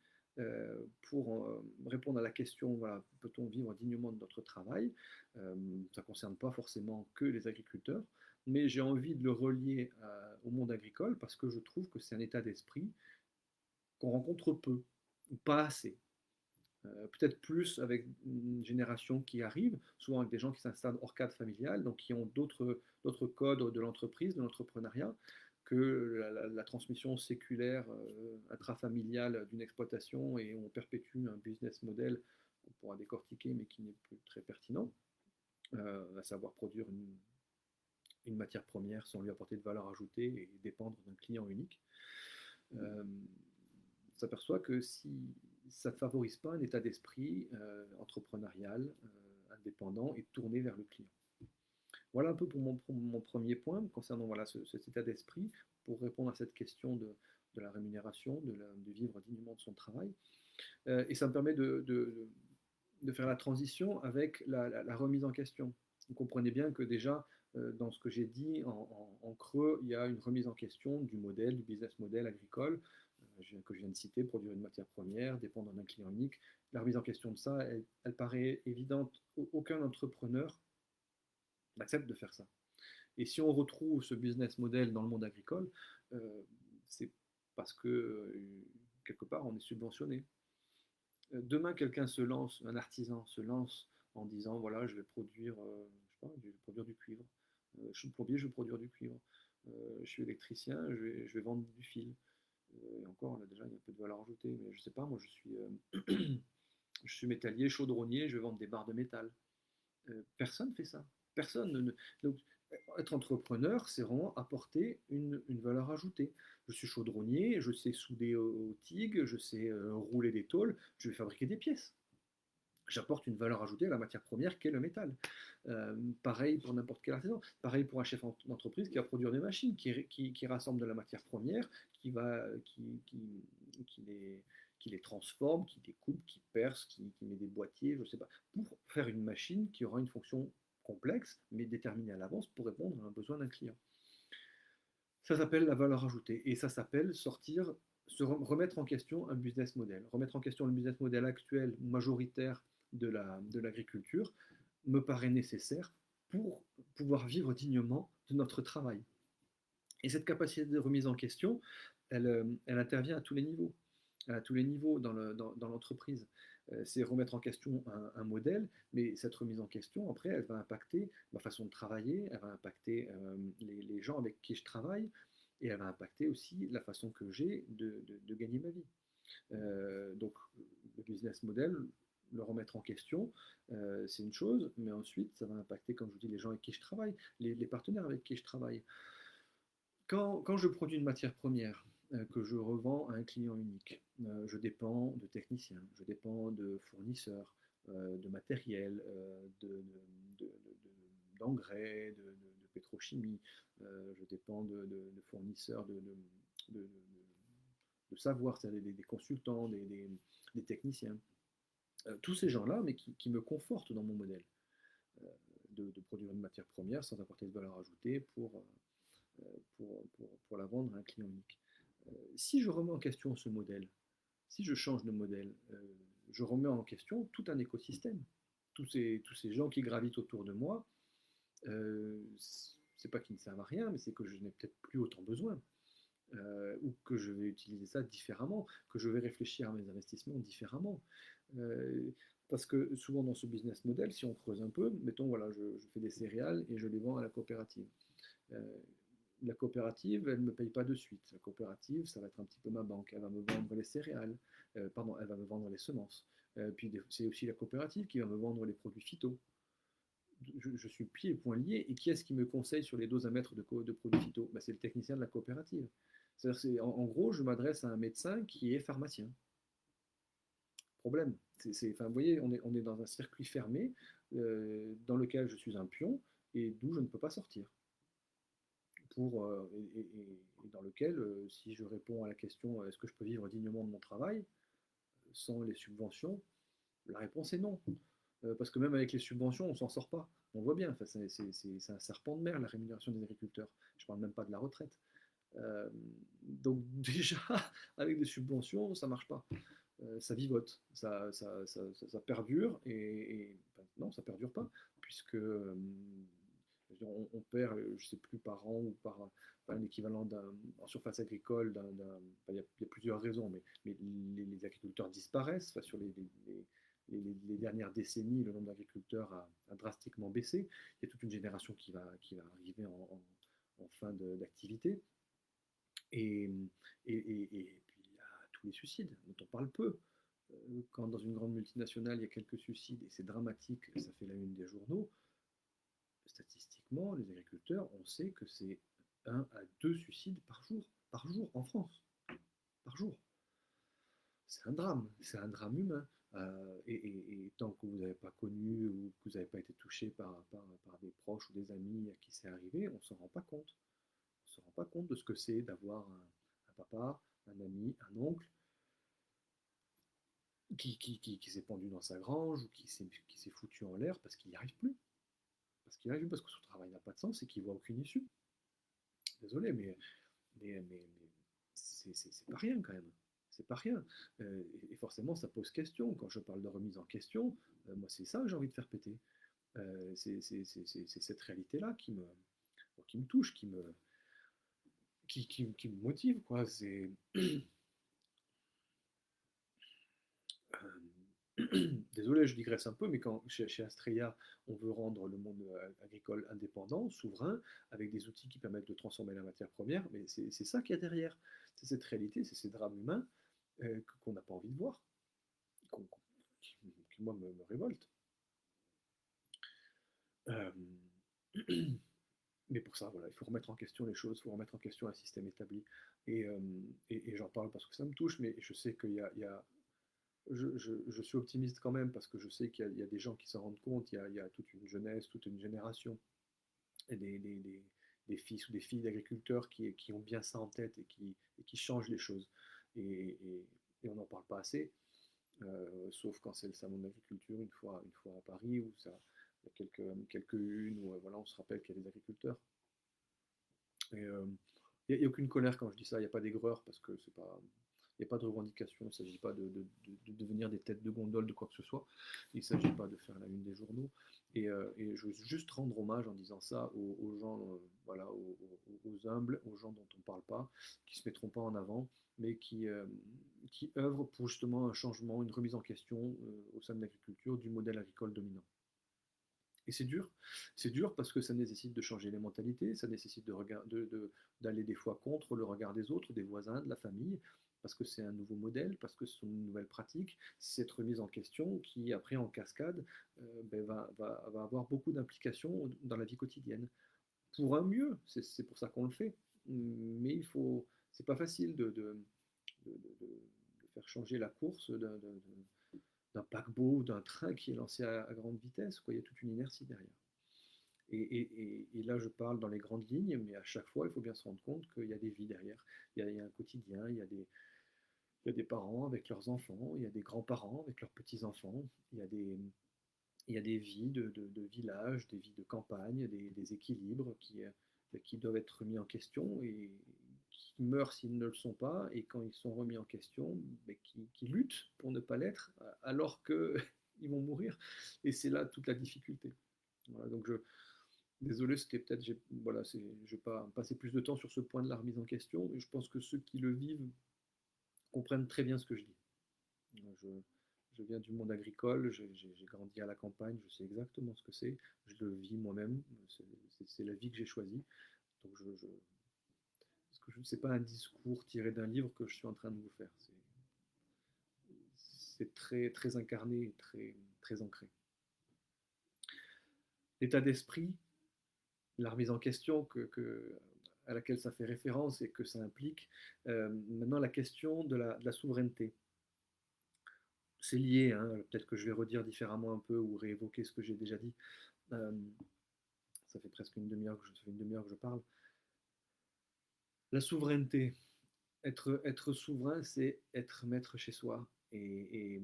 pour répondre à la question, voilà, peut-on vivre dignement de notre travail, ça ne concerne pas forcément que les agriculteurs, mais j'ai envie de le relier au monde agricole parce que je trouve que c'est un état d'esprit qu'on rencontre peu, ou pas assez. Peut-être plus avec une génération qui arrive, souvent avec des gens qui s'installent hors cadre familial, donc qui ont d'autres codes de l'entreprise, de l'entrepreneuriat, que la transmission séculaire intrafamiliale d'une exploitation et on perpétue un business model qu'on pourra décortiquer mais qui n'est plus très pertinent, à savoir produire une matière première sans lui apporter de valeur ajoutée et dépendre d'un client unique. S'aperçoit que si ça ne favorise pas un état d'esprit entrepreneurial, indépendant et tourné vers le client. Voilà un peu pour mon premier point concernant voilà, cet état d'esprit pour répondre à cette question de la rémunération, de vivre dignement de son travail. Et ça me permet de faire la transition avec la remise en question. Vous comprenez bien que déjà, dans ce que j'ai dit, en creux, il y a une remise en question du modèle, du business model agricole, que je viens de citer, produire une matière première, dépendre d'un client unique. La remise en question de ça, elle paraît évidente. Aucun entrepreneur n'accepte de faire ça. Et si on retrouve ce business model dans le monde agricole, c'est parce que quelque part on est subventionné. Demain, quelqu'un se lance, un artisan se lance en disant voilà, je vais produire, je sais pas, je vais produire du cuivre. Je suis plombier, je vais produire du cuivre. Je suis électricien, je vais vendre du fil. Et encore, là déjà, il y a un peu de valeur ajoutée, mais je sais pas, moi je suis métallier, chaudronnier, je vais vendre des barres de métal. Personne ne fait ça. Personne ne. Donc, être entrepreneur, c'est vraiment apporter une valeur ajoutée. Je suis chaudronnier, je sais souder au TIG, je sais rouler des tôles, je vais fabriquer des pièces. J'apporte une valeur ajoutée à la matière première qu'est le métal. Pareil pour n'importe quel artisan. Pareil pour un chef d'entreprise qui va produire des machines, qui rassemble de la matière première, qui qui les transforme, qui découpe, qui perce, qui met des boîtiers, je ne sais pas, pour faire une machine qui aura une fonction complexe, mais déterminée à l'avance pour répondre à un besoin d'un client. Ça s'appelle la valeur ajoutée, et ça s'appelle remettre en question un business model. Remettre en question le business model actuel, majoritaire de l'agriculture, me paraît nécessaire pour pouvoir vivre dignement de notre travail. Et cette capacité de remise en question, elle intervient à tous les niveaux, à tous les niveaux dans l'entreprise. C'est remettre en question un modèle, mais cette remise en question, après, elle va impacter ma façon de travailler, elle va impacter les gens avec qui je travaille, et elle va impacter aussi la façon que j'ai de gagner ma vie. Donc, le business model, le remettre en question, c'est une chose, mais ensuite, ça va impacter, comme je vous dis, les gens avec qui je travaille, les partenaires avec qui je travaille. Quand je produis une matière première que je revends à un client unique, je dépends de techniciens, je dépends de fournisseurs, de matériel, d'engrais, de pétrochimie, je dépends de fournisseurs de- de savoir, c'est-à-dire des consultants, des techniciens. Tous ces gens-là, mais qui me confortent dans mon modèle euh, de produire une matière première sans apporter de valeur ajoutée pour la vendre à un client unique. Si je remets en question ce modèle, si je change de modèle, je remets en question tout un écosystème. Tous ces gens qui gravitent autour de moi, c'est pas qu'ils ne servent à rien, mais c'est que je n'ai peut-être plus autant besoin. Ou que je vais utiliser ça différemment, que je vais réfléchir à mes investissements différemment. Euh, Parce que souvent dans ce business model, si on creuse un peu, mettons, voilà, je fais des céréales et je les vends à la coopérative. Euh, la coopérative, elle ne me paye pas de suite. La coopérative, ça va être un petit peu ma banque. Elle va me vendre les céréales, pardon, elle va me vendre les semences. Puis c'est aussi la coopérative qui va me vendre les produits phyto. Je suis pieds et poings liés. Et qui est-ce qui me conseille sur les doses à mettre de produits phyto? Ben, c'est le technicien de la coopérative. C'est-à-dire, en gros, je m'adresse à un médecin qui est pharmacien. Problème. Enfin, vous voyez, on est dans un circuit fermé dans lequel je suis un pion et d'où je ne peux pas sortir. Et dans lequel, si je réponds à la question est-ce que je peux vivre dignement de mon travail sans les subventions, la réponse est non. Parce que même avec les subventions, on ne s'en sort pas. On voit bien, enfin, c'est un serpent de mer, la rémunération des agriculteurs. Je ne parle même pas de la retraite. Donc déjà, avec des subventions, ça ne marche pas. Ça vivote, ça perdure, enfin, non, ça perdure pas, puisque on perd, je ne sais plus, par an ou par un équivalent en surface agricole, il y a plusieurs raisons, mais les agriculteurs disparaissent. Enfin, sur les dernières décennies, le nombre d'agriculteurs a drastiquement baissé. Il y a toute une génération qui va arriver en fin d'activité. Et, et puis il y a tous les suicides dont on parle peu. Quand dans une grande multinationale il y a quelques suicides et c'est dramatique, ça fait la une des journaux, statistiquement, les agriculteurs, on sait que c'est 1 à 2 suicides par jour en France, par jour. C'est un drame humain. Et tant que vous n'avez pas connu ou que vous n'avez pas été touché par des proches ou des amis à qui c'est arrivé, on ne s'en rend pas compte. On ne se rend pas compte de ce que c'est d'avoir un papa, un ami, un oncle qui s'est pendu dans sa grange ou qui s'est foutu en l'air parce qu'il n'y arrive plus. Parce qu'il n'y arrive plus, parce que son travail n'a pas de sens et qu'il ne voit aucune issue. Désolé, mais c'est pas rien quand même. C'est pas rien. Et forcément, ça pose question. Quand je parle de remise en question, moi, c'est ça que j'ai envie de faire péter. C'est cette réalité-là qui me touche, qui me motive, quoi. C'est désolé, je digresse un peu, mais quand chez Astrea, on veut rendre le monde agricole indépendant, souverain, avec des outils qui permettent de transformer la matière première, mais c'est ça qu'il y a derrière. C'est cette réalité, c'est ces drames humains qu'on n'a pas envie de voir, qui moi, me révoltent. Euh, mais pour ça, voilà, il faut remettre en question les choses, il faut remettre en question un système établi. Et, euh, et j'en parle parce que ça me touche, mais je sais qu'il y a je suis optimiste quand même parce que je sais qu'il y a des gens qui s'en rendent compte, il y a toute une jeunesse, toute une génération, et des fils ou des filles d'agriculteurs qui ont bien ça en tête et qui changent les choses. Et et on n'en parle pas assez, sauf quand c'est le salon de l'agriculture une fois à Paris, où ça, il y a quelques-unes où voilà, on se rappelle qu'il y a des agriculteurs. Et il n'y a aucune colère quand je dis ça, il n'y a pas d'aigreur parce que c'est pas, il n'y a pas de revendication, il ne s'agit pas de devenir des têtes de gondole de quoi que ce soit, il ne s'agit pas de faire la une des journaux. Et je veux juste rendre hommage en disant ça aux gens, voilà, aux humbles, aux gens dont on ne parle pas, qui ne se mettront pas en avant, mais qui œuvrent pour justement un changement, une remise en question au sein de l'agriculture du modèle agricole dominant. Et c'est dur parce que ça nécessite de changer les mentalités, ça nécessite d'aller des fois contre le regard des autres, des voisins, de la famille, parce que c'est un nouveau modèle, parce que ce sont de nouvelles pratiques, cette remise en question qui, après, en cascade, va avoir beaucoup d'implications dans la vie quotidienne. Pour un mieux, c'est pour ça qu'on le fait, mais c'est pas facile de faire changer la course d'un paquebot ou d'un train qui est lancé à grande vitesse, quoi. Il y a toute une inertie derrière. Et là, je parle dans les grandes lignes, mais à chaque fois, il faut bien se rendre compte qu'il y a des vies derrière. Il y a un quotidien, il y a des parents avec leurs enfants, il y a des grands-parents avec leurs petits-enfants, il y a des vies de village, des vies de campagne, des équilibres qui doivent être remis en question et qui meurent s'ils ne le sont pas, et quand ils sont remis en question, qui luttent pour ne pas l'être, alors qu'ils vont mourir. Et c'est là toute la difficulté. Voilà, donc désolé, c'était peut-être, voilà, je ne vais pas passer plus de temps sur ce point de la remise en question, mais je pense que ceux qui le vivent comprennent très bien ce que je dis. Je, je viens du monde agricole, j'ai grandi à la campagne, je sais exactement ce que c'est, je le vis moi-même, c'est la vie que j'ai choisie. Donc c'est pas un discours tiré d'un livre que je suis en train de vous faire, c'est très, très incarné, très, très ancré. L'état d'esprit, la remise en question à laquelle ça fait référence et que ça implique, maintenant la question de la souveraineté. C'est lié, hein, peut-être que je vais redire différemment un peu ou réévoquer ce que j'ai déjà dit. Euh, Ça fait presque une demi-heure que je parle. La souveraineté, être souverain, c'est être maître chez soi et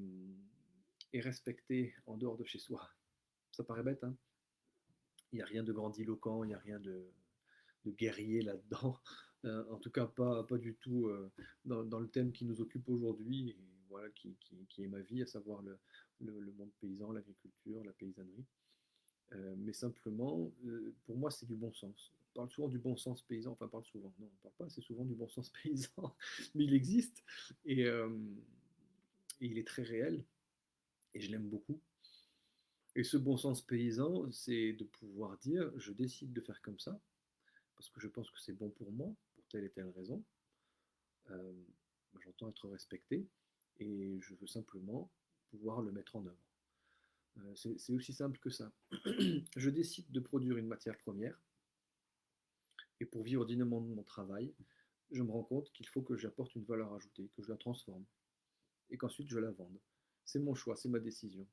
respecter en dehors de chez soi. Ça paraît bête, hein. Il n'y a rien de grandiloquent, il n'y a rien de guerrier là-dedans. En tout cas, pas du tout dans le thème qui nous occupe aujourd'hui, et voilà, qui est ma vie, à savoir le monde paysan, l'agriculture, la paysannerie. Mais simplement, pour moi, c'est du bon sens. On parle souvent du bon sens paysan, enfin, on parle souvent, non, on parle pas assez souvent du bon sens paysan, mais il existe, et, euh, et il est très réel, et je l'aime beaucoup. Et ce bon sens paysan, c'est de pouvoir dire, je décide de faire comme ça, parce que je pense que c'est bon pour moi, pour telle et telle raison. Euh, J'entends être respecté, et je veux simplement pouvoir le mettre en œuvre. C'est aussi simple que ça. Je décide de produire une matière première, et pour vivre dignement de mon travail, je me rends compte qu'il faut que j'apporte une valeur ajoutée, que je la transforme, et qu'ensuite je la vende. C'est mon choix, c'est ma décision.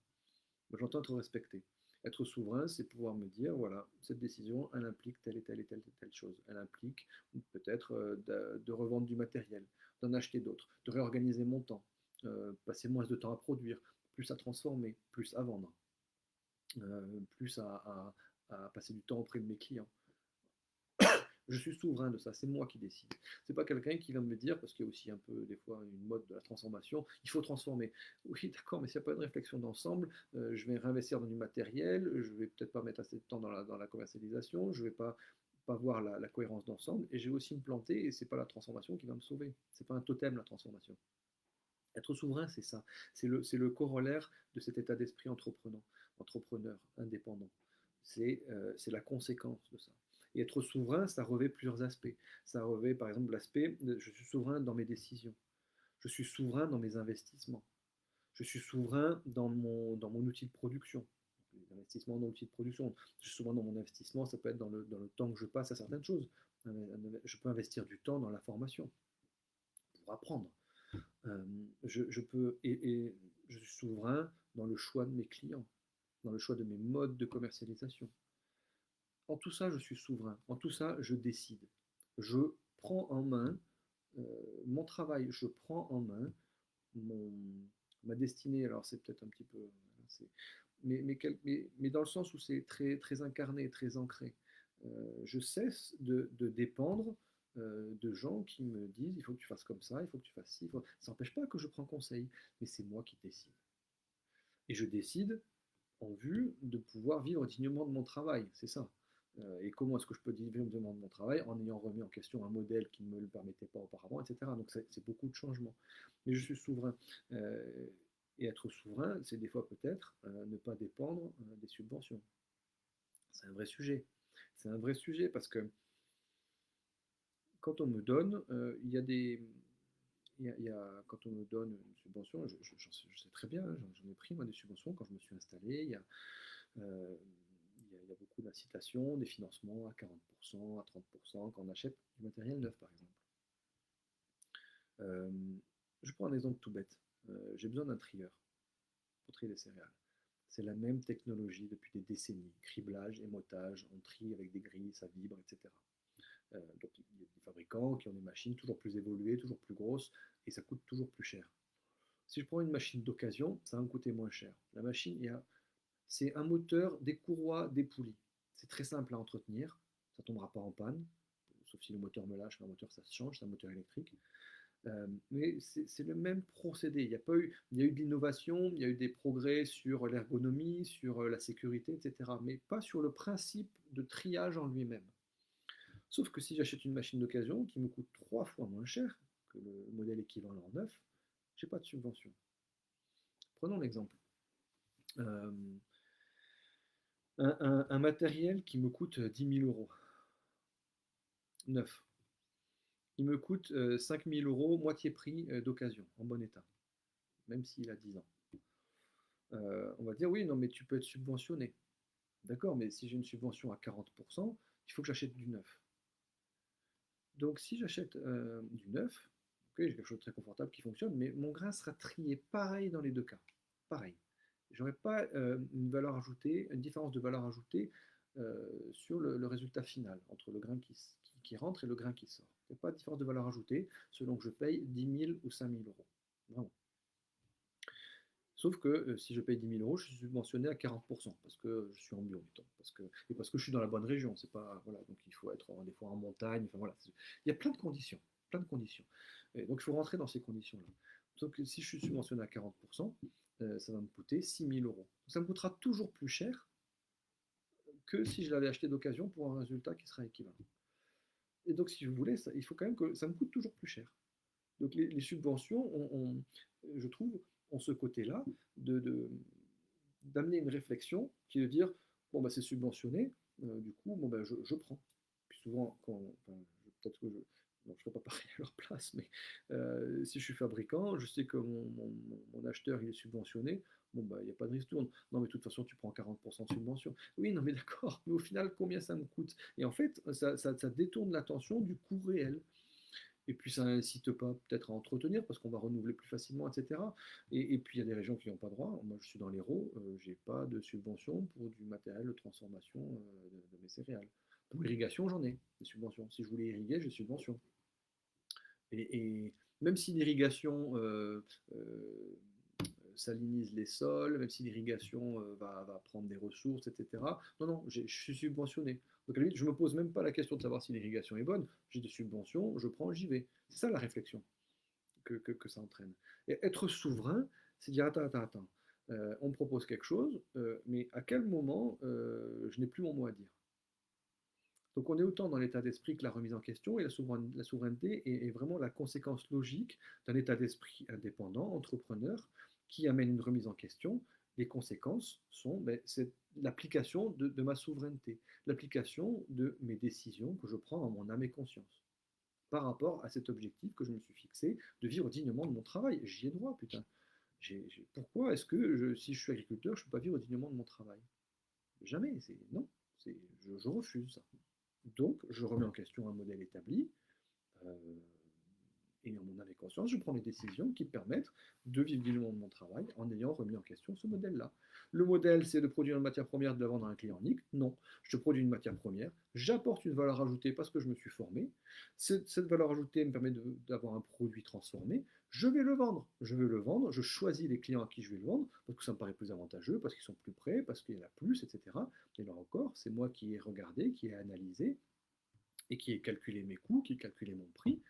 J'entends être respecté. Être souverain, c'est pouvoir me dire, voilà, cette décision, elle implique telle et telle et telle et telle chose. Elle implique peut-être de revendre du matériel, d'en acheter d'autres, de réorganiser mon temps, passer moins de temps à produire, plus à transformer, plus à vendre, plus à passer du temps auprès de mes clients. Je suis souverain de ça, c'est moi qui décide. C'est pas quelqu'un qui vient me dire, parce qu'il y a aussi un peu des fois une mode de la transformation, il faut transformer. Oui, d'accord, mais s'il n'y a pas de réflexion d'ensemble, je vais réinvestir dans du matériel, je vais peut-être pas mettre assez de temps dans la commercialisation, je vais pas voir la cohérence d'ensemble, et je vais aussi me planter, et c'est pas la transformation qui va me sauver. C'est pas un totem, la transformation. Être souverain, c'est ça. C'est le corollaire de cet état d'esprit entrepreneur, indépendant. C'est la conséquence de ça. Et être souverain, ça revêt plusieurs aspects. Ça revêt par exemple l'aspect, je suis souverain dans mes décisions. Je suis souverain dans mes investissements. Je suis souverain dans mon outil de production. L'investissement dans l'outil de production. Je suis souverain dans mon investissement, ça peut être dans le temps que je passe à certaines choses. Je peux investir du temps dans la formation pour apprendre. Je peux, et je suis souverain dans le choix de mes clients, dans le choix de mes modes de commercialisation. En tout ça, je suis souverain. En tout ça, je décide. Je prends en main mon travail. Je prends en main mon, ma destinée, alors c'est peut-être un petit peu, c'est- mais dans le sens où c'est très, très incarné, très ancré. Je cesse de dépendre de gens qui me disent il faut que tu fasses comme ça, il faut que tu fasses ci. Ça n'empêche pas que je prends conseil, mais c'est moi qui décide. Et je décide en vue de pouvoir vivre dignement de mon travail, c'est ça. Et comment est-ce que je peux vivre dignement de mon travail en ayant remis en question un modèle qui ne me le permettait pas auparavant, etc. Donc c'est beaucoup de changements. Mais je suis souverain. Euh, et être souverain, c'est des fois peut-être ne pas dépendre des subventions. C'est un vrai sujet. C'est un vrai sujet parce que quand on me donne, il y a des, quand on me donne une subvention, je sais très bien, hein, j'en ai pris moi des subventions quand je me suis installé. Euh, il y a beaucoup d'incitations, des financements à 40%, à 30% quand on achète du matériel neuf par exemple. Euh, je prends un exemple tout bête. J'ai besoin d'un trieur pour trier les céréales. C'est la même technologie depuis des décennies. Criblage, émotage, on trie avec des grilles, ça vibre, etc. Donc il y a des fabricants qui ont des machines toujours plus évoluées, toujours plus grosses, et ça coûte toujours plus cher. Si je prends une machine d'occasion, ça va me coûter moins cher. La machine, c'est un moteur, des courroies, des poulies. C'est très simple à entretenir, ça ne tombera pas en panne, sauf si le moteur me lâche, un moteur ça se change, c'est un moteur électrique. Mais c'est le même procédé. Il y a eu de l'innovation, il y a eu des progrès sur l'ergonomie, sur la sécurité, etc. Mais pas sur le principe de triage en lui-même. Sauf que si j'achète une machine d'occasion qui me coûte 3 fois moins cher que le modèle équivalent neuf, j'ai pas de subvention. Prenons l'exemple. Euh, un matériel qui me coûte 10 000 euros, neuf, il me coûte 5 000 euros, moitié prix d'occasion, en bon état, même s'il a 10 ans. On va dire oui, non, mais tu peux être subventionné. D'accord, mais si j'ai une subvention à 40%, il faut que j'achète du neuf. Donc si j'achète du neuf, ok, j'ai quelque chose de très confortable qui fonctionne, mais mon grain sera trié pareil dans les deux cas. Pareil. J'aurai pas une valeur ajoutée, une différence de valeur ajoutée sur le résultat final, entre le grain qui rentre et le grain qui sort. Il n'y a pas de différence de valeur ajoutée selon que je paye 10 000 ou 5 000 euros. Vraiment. Sauf que si je paye 10 000 euros, je suis subventionné à 40% parce que je suis en bio, et parce que je suis dans la bonne région. C'est pas, voilà, donc il faut être des fois en montagne. Enfin, voilà, il y a plein de conditions. Plein de conditions. Et donc il faut rentrer dans ces conditions-là. Donc si je suis subventionné à 40%, ça va me coûter 6 000 euros. Ça me coûtera toujours plus cher que si je l'avais acheté d'occasion pour un résultat qui sera équivalent. Et donc si vous voulez, il faut quand même que ça me coûte toujours plus cher. Donc les subventions, je trouve, ont ce côté-là de, d'amener une réflexion qui est de dire bon bah c'est subventionné, du coup bon bah je prends. Puis souvent enfin, peut-être que je non, je ne ferai pas pareil à leur place, mais si je suis fabricant, je sais que mon acheteur il est subventionné, bon bah il n'y a pas de ristourne. Non mais de toute façon tu prends 40% de subvention. Oui non mais d'accord, mais au final combien ça me coûte? Et en fait ça détourne l'attention du coût réel. Et puis ça n'incite pas peut-être à entretenir parce qu'on va renouveler plus facilement, etc. Et puis il y a des régions qui n'ont pas droit. Moi je suis dans l'Hérault, je n'ai pas de subvention pour du matériel de transformation de mes céréales. Pour l'irrigation, j'en ai des subventions. Si je voulais irriguer, j'ai des subventions. Et même si l'irrigation salinise les sols, même si l'irrigation va prendre des ressources, etc. Non, non, je suis subventionné. Donc à la limite, je ne me pose même pas la question de savoir si l'irrigation est bonne. J'ai des subventions, je prends, j'y vais. C'est ça la réflexion que ça entraîne. Et être souverain, c'est dire attends. On me propose quelque chose, mais à quel moment je n'ai plus mon mot à dire. Donc on est autant dans l'état d'esprit que la remise en question, et la souveraineté est vraiment la conséquence logique d'un état d'esprit indépendant, entrepreneur, qui amène une remise en question. Les conséquences sont c'est l'application de ma souveraineté, l'application de mes décisions que je prends en mon âme et conscience, par rapport à cet objectif que je me suis fixé de vivre dignement de mon travail. J'y ai droit, putain. Pourquoi est-ce que si je suis agriculteur, je ne peux pas vivre dignement de mon travail? Jamais, non, je refuse ça. Donc, je remets en question un modèle établi, euh, et en mon âme et conscience, je prends les décisions qui permettent de vivre dignement de mon travail en ayant remis en question ce modèle-là. Le modèle, c'est de produire une matière première, de la vendre à un client unique. Non, je produis une matière première, j'apporte une valeur ajoutée parce que je me suis formé. Cette valeur ajoutée me permet d'avoir un produit transformé. Je vais le vendre. Je vais le vendre. Je choisis les clients à qui je vais le vendre parce que ça me paraît plus avantageux, parce qu'ils sont plus près, parce qu'il y en a plus, etc. Et là encore, c'est moi qui ai regardé, qui ai analysé et qui ai calculé mes coûts, qui ai calculé mon prix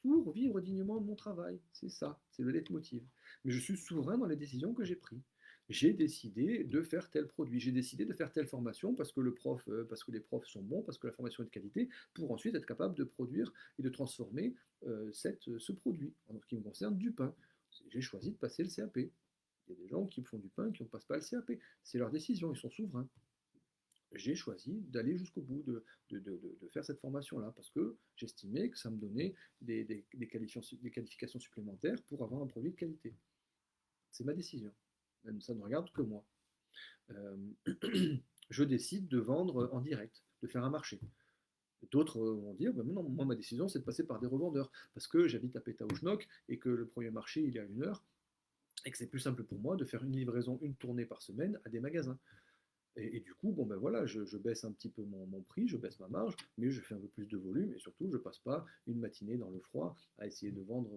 pour vivre dignement de mon travail. C'est ça, c'est le leitmotiv. Mais je suis souverain dans les décisions que j'ai prises. J'ai décidé de faire tel produit, j'ai décidé de faire telle formation parce que parce que les profs sont bons, parce que la formation est de qualité, pour ensuite être capable de produire et de transformer ce produit. En ce qui me concerne, du pain. J'ai choisi de passer le CAP. Il y a des gens qui font du pain qui ne passent pas le CAP. C'est leur décision, ils sont souverains. J'ai choisi d'aller jusqu'au bout, de faire cette formation-là, parce que j'estimais que ça me donnait des qualifications supplémentaires pour avoir un produit de qualité. C'est ma décision. Même ça ne regarde que moi. Euh, je décide de vendre en direct, de faire un marché. D'autres vont dire, ben non, moi ma décision c'est de passer par des revendeurs, parce que j'habite à Pétaouchnok et que le premier marché il est à 1 heure, et que c'est plus simple pour moi de faire une livraison, une tournée par semaine à des magasins. Et du coup, bon ben voilà, je baisse un petit peu mon prix, je baisse ma marge, mais je fais un peu plus de volume et surtout, je passe pas une matinée dans le froid à essayer de vendre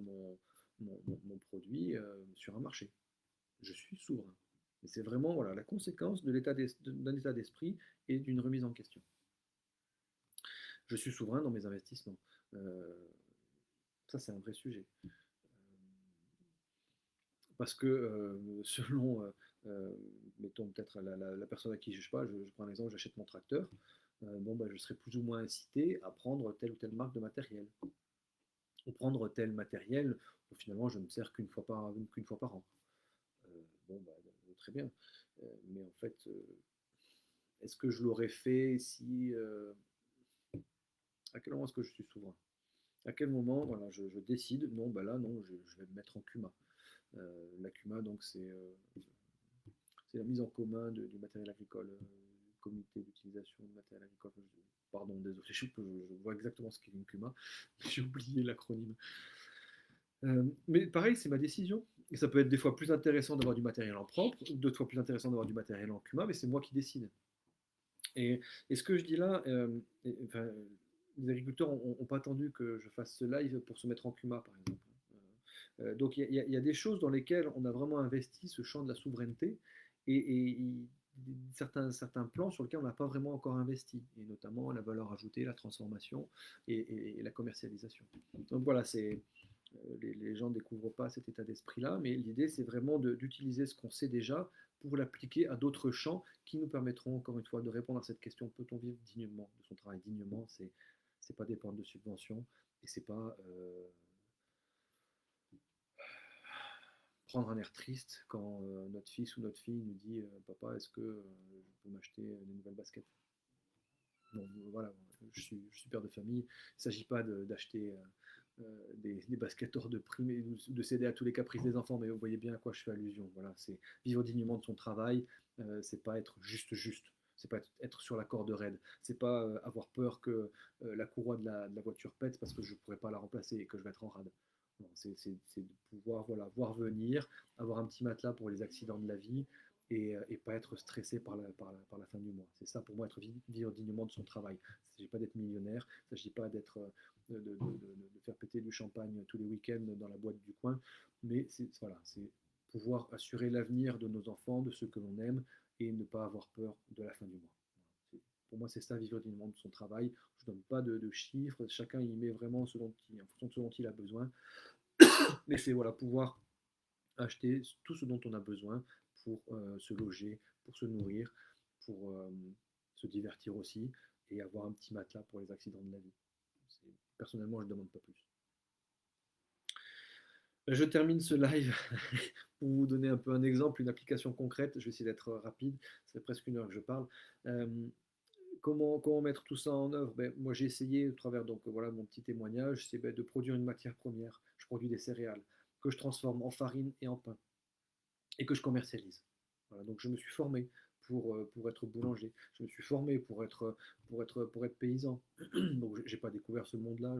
mon produit sur un marché. Je suis souverain. Et c'est vraiment voilà, la conséquence d'un état d'esprit et d'une remise en question. Je suis souverain dans mes investissements. Euh, Ça, c'est un vrai sujet. Parce que selon, mettons peut-être la personne à qui je parle, je prends un exemple, j'achète mon tracteur, bon, bah, je serai plus ou moins incité à prendre telle ou telle marque de matériel. Ou prendre tel matériel, où finalement je ne me sers qu'une fois par an. Bon, bah, très bien. Mais en fait, est-ce que je l'aurais fait si... à quel moment est-ce que je suis souverain? À quel moment voilà, je décide, non, bah là, non, je vais me mettre en CUMA. La CUMA, donc, c'est la mise en commun du matériel agricole, comité d'utilisation de matériel agricole. Pardon, désolé, je vois exactement ce qu'est une CUMA, j'ai oublié l'acronyme. Mais pareil, c'est ma décision. Et ça peut être des fois plus intéressant d'avoir du matériel en propre, d'autres fois plus intéressant d'avoir du matériel en CUMA, mais c'est moi qui décide. Et ce que je dis là, enfin, les agriculteurs n'ont pas attendu que je fasse ce live pour se mettre en CUMA, par exemple. Donc il y a des choses dans lesquelles on a vraiment investi ce champ de la souveraineté et certains plans sur lesquels on n'a pas vraiment encore investi, et notamment la valeur ajoutée, la transformation et la commercialisation. Donc voilà, les gens ne découvrent pas cet état d'esprit-là, mais l'idée c'est vraiment d'utiliser ce qu'on sait déjà pour l'appliquer à d'autres champs qui nous permettront encore une fois de répondre à cette question: peut-on vivre dignement de son travail? Dignement, c'est pas dépendre de subventions et c'est pas prendre un air triste quand notre fils ou notre fille nous dit papa, est-ce que je peux m'acheter des nouvelles baskets? Bon, voilà, je suis père de famille. Il ne s'agit pas d'acheter des baskets hors de prix, mais de céder à tous les caprices des enfants, mais vous voyez bien à quoi je fais allusion. Voilà, c'est vivre dignement de son travail, c'est pas être juste. C'est pas être sur la corde raide. C'est pas avoir peur que la courroie de la voiture pète parce que je ne pourrai pas la remplacer et que je vais être en rade. C'est de pouvoir voilà, voir venir, avoir un petit matelas pour les accidents de la vie et pas être stressé par la fin du mois. C'est ça pour moi, vivre dignement de son travail. Il ne s'agit pas d'être millionnaire, il ne s'agit pas de faire péter du champagne tous les week-ends dans la boîte du coin, mais voilà, c'est pouvoir assurer l'avenir de nos enfants, de ceux que l'on aime, et ne pas avoir peur de la fin du mois. Pour moi, c'est ça, vivre dignement de son travail. Je ne donne pas de chiffres, chacun y met vraiment en fonction de ce dont il a besoin. Mais c'est voilà, pouvoir acheter tout ce dont on a besoin pour se loger, pour se nourrir, pour se divertir aussi, et avoir un petit matelas pour les accidents de la vie. Personnellement, je ne demande pas plus. Je termine ce live pour vous donner un peu un exemple, une application concrète. Je vais essayer d'être rapide, c'est presque 1 heure que je parle. Comment mettre tout ça en œuvre? Moi, j'ai essayé, au travers donc, voilà, mon petit témoignage, c'est de produire une matière première. Je produis des céréales que je transforme en farine et en pain et que je commercialise. Voilà, donc je me suis formé pour être boulanger. Je me suis formé pour être paysan. Donc j'ai pas découvert ce monde-là.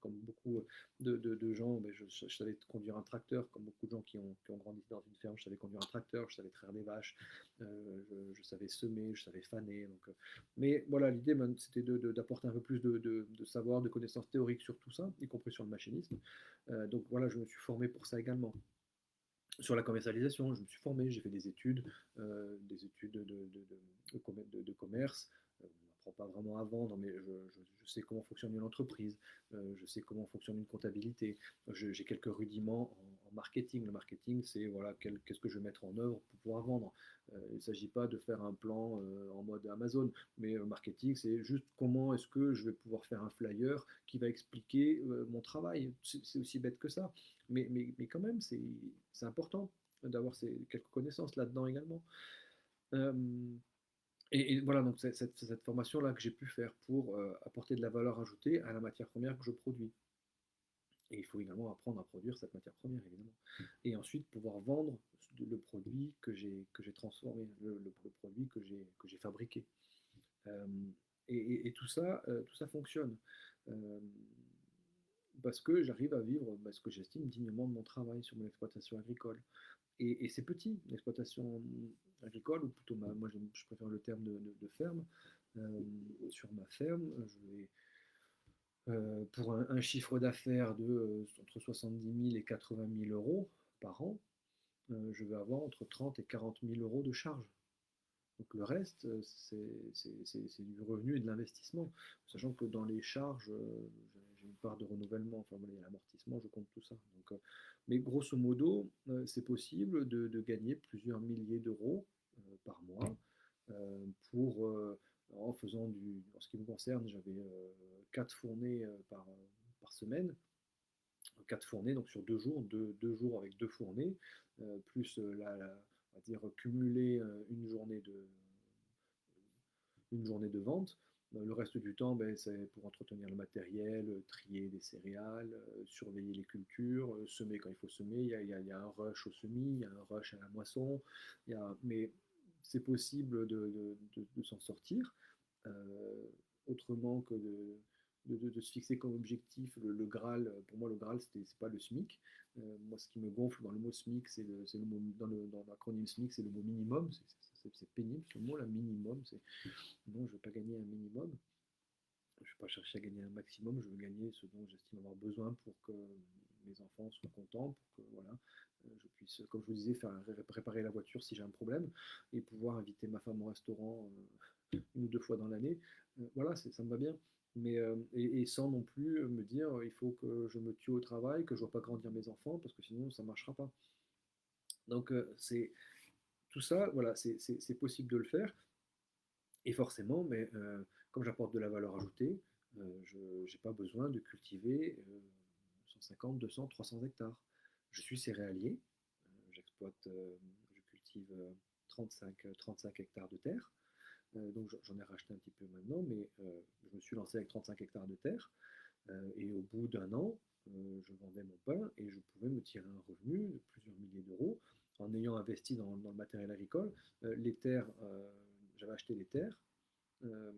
Comme beaucoup beaucoup de gens. Ben, je savais conduire un tracteur, comme beaucoup de gens qui ont grandi dans une ferme. Je savais conduire un tracteur, je savais traire des vaches, je savais semer, je savais faner. Donc, mais voilà, l'idée c'était d'apporter un peu plus de savoir, de connaissances théoriques sur tout ça, y compris sur le machinisme. Donc voilà, je me suis formé pour ça également. Sur la commercialisation, je me suis formé, j'ai fait des études de commerce. On n'apprend pas vraiment à vendre, mais je sais comment fonctionne une entreprise, je sais comment fonctionne une comptabilité. J'ai quelques rudiments en marketing. Le marketing, c'est voilà, qu'est-ce que je vais mettre en œuvre pour pouvoir vendre. Il ne s'agit pas de faire un plan en mode Amazon, mais marketing, c'est juste comment est-ce que je vais pouvoir faire un flyer qui va expliquer mon travail. C'est aussi bête que ça. Mais quand même, c'est important d'avoir quelques connaissances là-dedans également. Euh, et voilà, donc c'est cette formation-là que j'ai pu faire pour apporter de la valeur ajoutée à la matière première que je produis. Et il faut également apprendre à produire cette matière première, évidemment. Et ensuite pouvoir vendre le produit que j'ai transformé, le produit que j'ai fabriqué. Euh, et tout ça fonctionne. Euh, Parce que j'arrive à vivre ce que j'estime dignement de mon travail sur mon exploitation agricole. Et c'est petit, l'exploitation agricole, ou plutôt moi je préfère le terme de ferme. Sur ma ferme, je vais, pour un chiffre d'affaires entre 70 000 et 80 000 euros par an, je vais avoir entre 30 et 40 000 euros de charges. Donc le reste, c'est du revenu et de l'investissement. Sachant que dans les charges, j'ai une part de renouvellement, enfin voilà, il y a l'amortissement, je compte tout ça. Donc, mais grosso modo, c'est possible de gagner plusieurs milliers d'euros par mois en faisant en ce qui me concerne, j'avais 4 fournées par semaine. 4 fournées, donc sur 2 jours, deux jours avec 2 fournées, plus on va dire cumuler une journée de vente. Le reste du temps, ben, c'est pour entretenir le matériel, trier des céréales, surveiller les cultures, semer quand il faut semer. Il y a un rush au semis, il y a un rush à la moisson. Mais c'est possible de s'en sortir autrement que de se fixer comme objectif le Graal. Pour moi, le Graal, c'est pas le SMIC. Moi, ce qui me gonfle dans le mot SMIC, c'est le mot, dans l'acronyme SMIC, c'est le mot minimum. C'est pénible ce mot, là, minimum. Non, je ne veux pas gagner un minimum. Je ne vais pas chercher à gagner un maximum. Je veux gagner ce dont j'estime avoir besoin pour que mes enfants soient contents, pour que voilà, je puisse, comme je vous disais, préparer la voiture si j'ai un problème et pouvoir inviter ma femme au restaurant 1 ou 2 fois dans l'année. Voilà, ça me va bien. Et sans non plus me dire il faut que je me tue au travail, que je ne vois pas grandir mes enfants, parce que sinon ça ne marchera pas. Donc c'est tout ça, voilà, c'est possible de le faire. Et forcément, mais comme j'apporte de la valeur ajoutée, je n'ai pas besoin de cultiver 150, 200, 300 hectares. Je suis céréalier, je cultive 35 hectares de terre. Donc j'en ai racheté un petit peu maintenant, mais je me suis lancé avec 35 hectares de terre. Et au bout d'un an, je vendais mon pain et je pouvais me tirer un revenu de plusieurs milliers d'euros en ayant investi dans le matériel agricole. Les terres, j'avais acheté les terres, euh,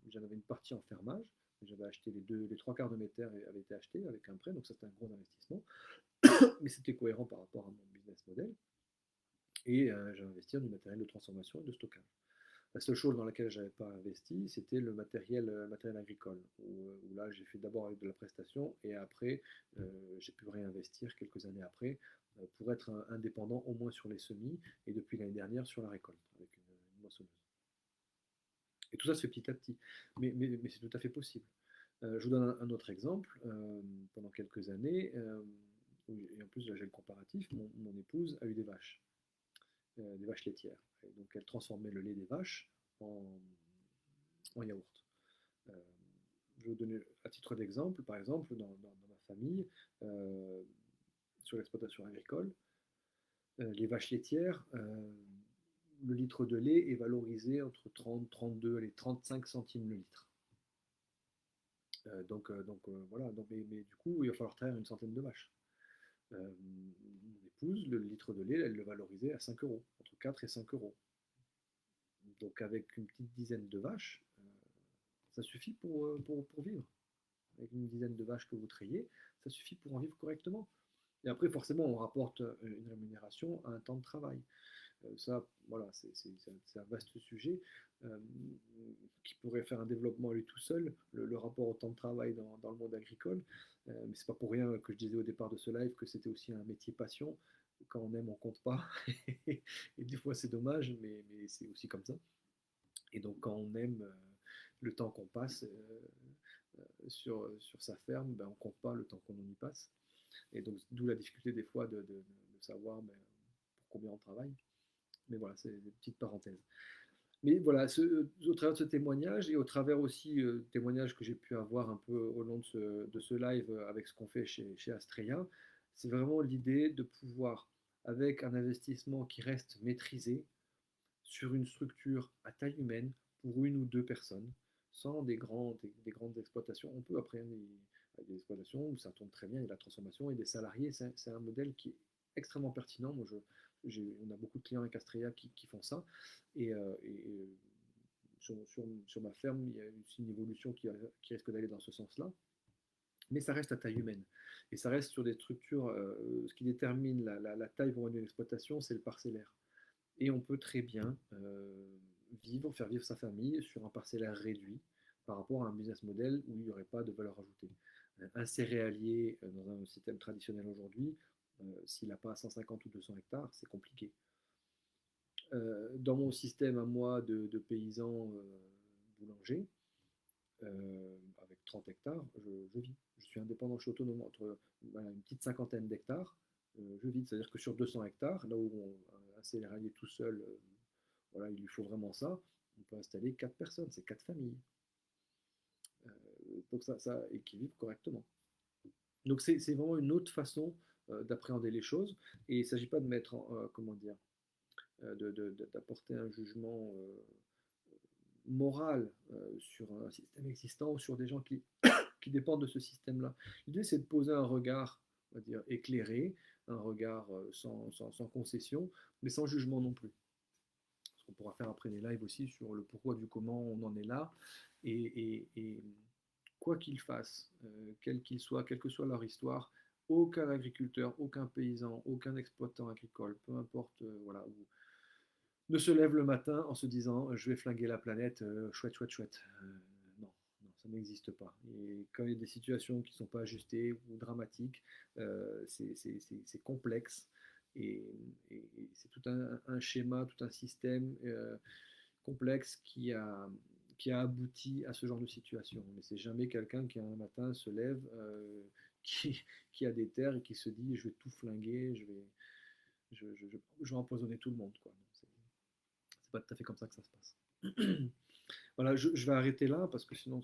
j'en avais une partie en fermage. J'avais acheté les 3 quarts de mes terres avaient été achetés avec un prêt, donc c'était un gros investissement, mais c'était cohérent par rapport à mon business model. Et j'avais investi dans du matériel de transformation et de stockage. La seule chose dans laquelle je n'avais pas investi, c'était le matériel agricole, où là j'ai fait d'abord avec de la prestation et après j'ai pu réinvestir quelques années après pour être indépendant au moins sur les semis et depuis l'année dernière sur la récolte avec une moissonneuse. Et tout ça se fait petit à petit, mais c'est tout à fait possible. Je vous donne un autre exemple. Pendant quelques années, et en plus là j'ai le comparatif, mon épouse a eu des vaches laitières. Et donc elle transformait le lait des vaches en yaourt. Euh, je vais vous donner à titre d'exemple, par exemple, dans ma famille, euh, sur l'exploitation agricole, les vaches laitières, le litre de lait est valorisé entre 30, 32 et 35 centimes le litre. Voilà, mais du coup, il va falloir traire une centaine de vaches. Mon épouse, le litre de lait, elle le valorisait à 5 euros, entre 4 et 5 euros. Donc avec une petite dizaine de vaches, ça suffit pour vivre. avec une dizaine de vaches que vous trayez, ça suffit pour en vivre correctement. Et après, forcément, on rapporte une rémunération à un temps de travail. Ça, voilà, c'est un vaste sujet qui pourrait faire un développement à lui tout seul, le rapport au temps de travail dans le monde agricole. Mais c'est pas pour rien que je disais au départ de ce live que c'était aussi un métier passion. Quand on aime, on compte pas. Et des fois, c'est dommage, mais c'est aussi comme ça. Et donc, quand on aime le temps qu'on passe sur sa ferme, ben, on compte pas le temps qu'on y passe. Et donc, d'où la difficulté des fois de savoir ben, pour combien on travaille. Mais voilà, c'est des petites parenthèses. Mais voilà, au travers de ce témoignage et au travers aussi témoignages que j'ai pu avoir un peu au long de ce live avec ce qu'on fait chez Astrea, c'est vraiment l'idée de pouvoir, avec un investissement qui reste maîtrisé, sur une structure à taille humaine pour une ou deux personnes, sans des grandes exploitations. On peut après des exploitations où ça tourne très bien, il y a la transformation et des salariés, c'est un modèle qui est extrêmement pertinent. Moi, on a beaucoup de clients avec Astrea qui font ça. Et sur ma ferme, il y a aussi une évolution qui risque d'aller dans ce sens-là. Mais ça reste à taille humaine. Et ça reste sur des structures, ce qui détermine la taille pour une exploitation, c'est le parcellaire. Et on peut très bien faire vivre sa famille sur un parcellaire réduit par rapport à un business model où il n'y aurait pas de valeur ajoutée. Un céréalier dans un système traditionnel aujourd'hui, s'il n'a pas 150 ou 200 hectares, c'est compliqué. Dans mon système à moi de paysans boulangers, avec 30 hectares, je vis. Je suis indépendant, je suis autonome entre voilà, une petite cinquantaine d'hectares. Je vis, c'est-à-dire que sur 200 hectares, là où un céréalier tout seul, voilà, il lui faut vraiment ça, on peut installer 4 personnes, c'est 4 familles. Donc ça équilibre correctement. Donc c'est vraiment une autre façon d'appréhender les choses. Et il ne s'agit pas de mettre, comment dire, d'apporter un jugement moral sur un système existant ou sur des gens qui dépendent de ce système-là. L'idée, c'est de poser un regard, on va dire, éclairé, un regard sans concession, mais sans jugement non plus. Parce qu'on pourra faire après des lives aussi sur le pourquoi du comment on en est là. Et quoi qu'ils fassent, quels qu'ils soient, quelle que soit leur histoire, aucun agriculteur, aucun paysan, aucun exploitant agricole, peu importe voilà, ne se lève le matin en se disant je vais flinguer la planète, chouette, chouette, chouette. Non, non, ça n'existe pas. Et quand il y a des situations qui ne sont pas ajustées ou dramatiques, c'est complexe et c'est tout un schéma, tout un système complexe qui a abouti à ce genre de situation. Mais c'est jamais quelqu'un qui un matin se lève, qui a des terres et qui se dit je vais tout flinguer, je vais empoisonner tout le monde. Quoi. C'est pas tout à fait comme ça que ça se passe. Voilà, je vais arrêter là parce que sinon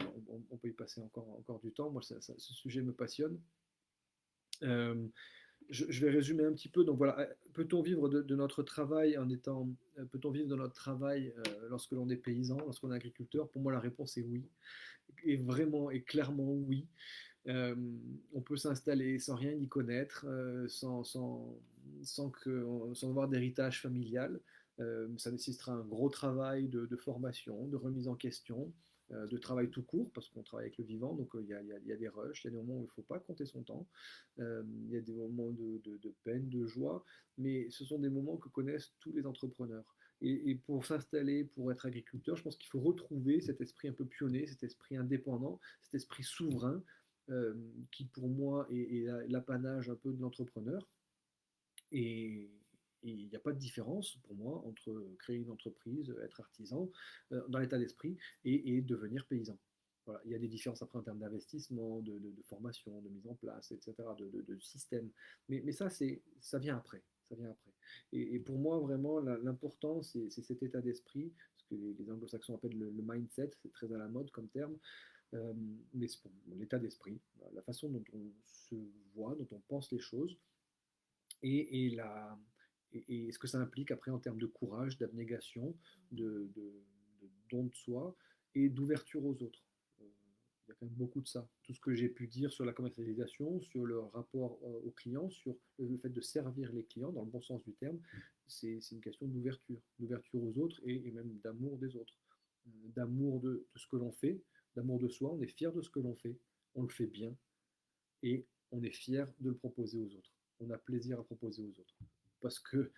on peut y passer encore du temps. Moi, ce sujet me passionne. Je vais résumer un petit peu. Donc voilà, peut-on vivre de notre travail peut-on vivre de notre travail lorsque l'on est paysan, lorsqu'on est agriculteur? Pour moi, la réponse est oui, et vraiment et clairement oui. On peut s'installer sans rien y connaître, sans avoir d'héritage familial. Ça nécessitera un gros travail de formation, de remise en question, de travail tout court, parce qu'on travaille avec le vivant, donc il y a des rushs, il y a des moments où il ne faut pas compter son temps, il y a des moments de peine, de joie, mais ce sont des moments que connaissent tous les entrepreneurs. Et pour s'installer, pour être agriculteur, je pense qu'il faut retrouver cet esprit un peu pionnier, cet esprit indépendant, cet esprit souverain, qui pour moi est l'apanage un peu de l'entrepreneur. Et il n'y a pas de différence pour moi entre créer une entreprise, être artisan dans l'état d'esprit et devenir paysan. Voilà. Il y a des différences après en termes d'investissement, de formation, de mise en place, etc., de système. Mais ça vient après. Ça vient après. Et pour moi, vraiment, l'important, c'est cet état d'esprit, ce que les anglo-saxons appellent le mindset, c'est très à la mode comme terme. Mais c'est pour l'état d'esprit, la façon dont on se voit, dont on pense les choses, et ce que ça implique après en termes de courage, d'abnégation, de don de soi et d'ouverture aux autres. Il y a quand même beaucoup de ça. Tout ce que j'ai pu dire sur la commercialisation, sur le rapport aux clients, sur le fait de servir les clients, dans le bon sens du terme, c'est une question d'ouverture aux autres et même d'amour des autres, d'amour de ce que l'on fait, d'amour de soi, on est fier de ce que l'on fait. on le fait bien et on est fier de le proposer aux autres. On a plaisir à proposer aux autres. Parce que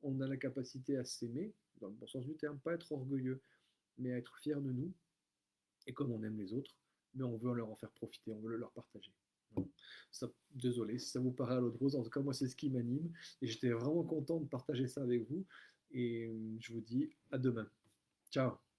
on a la capacité à s'aimer, dans le bon sens du terme, pas être orgueilleux, mais à être fier de nous. Et comme on aime les autres, mais on veut leur en faire profiter, on veut le leur partager. Ça, désolé si ça vous paraît à l'eau de rose, en tout cas moi c'est ce qui m'anime et j'étais vraiment content de partager ça avec vous et je vous dis à demain. Ciao.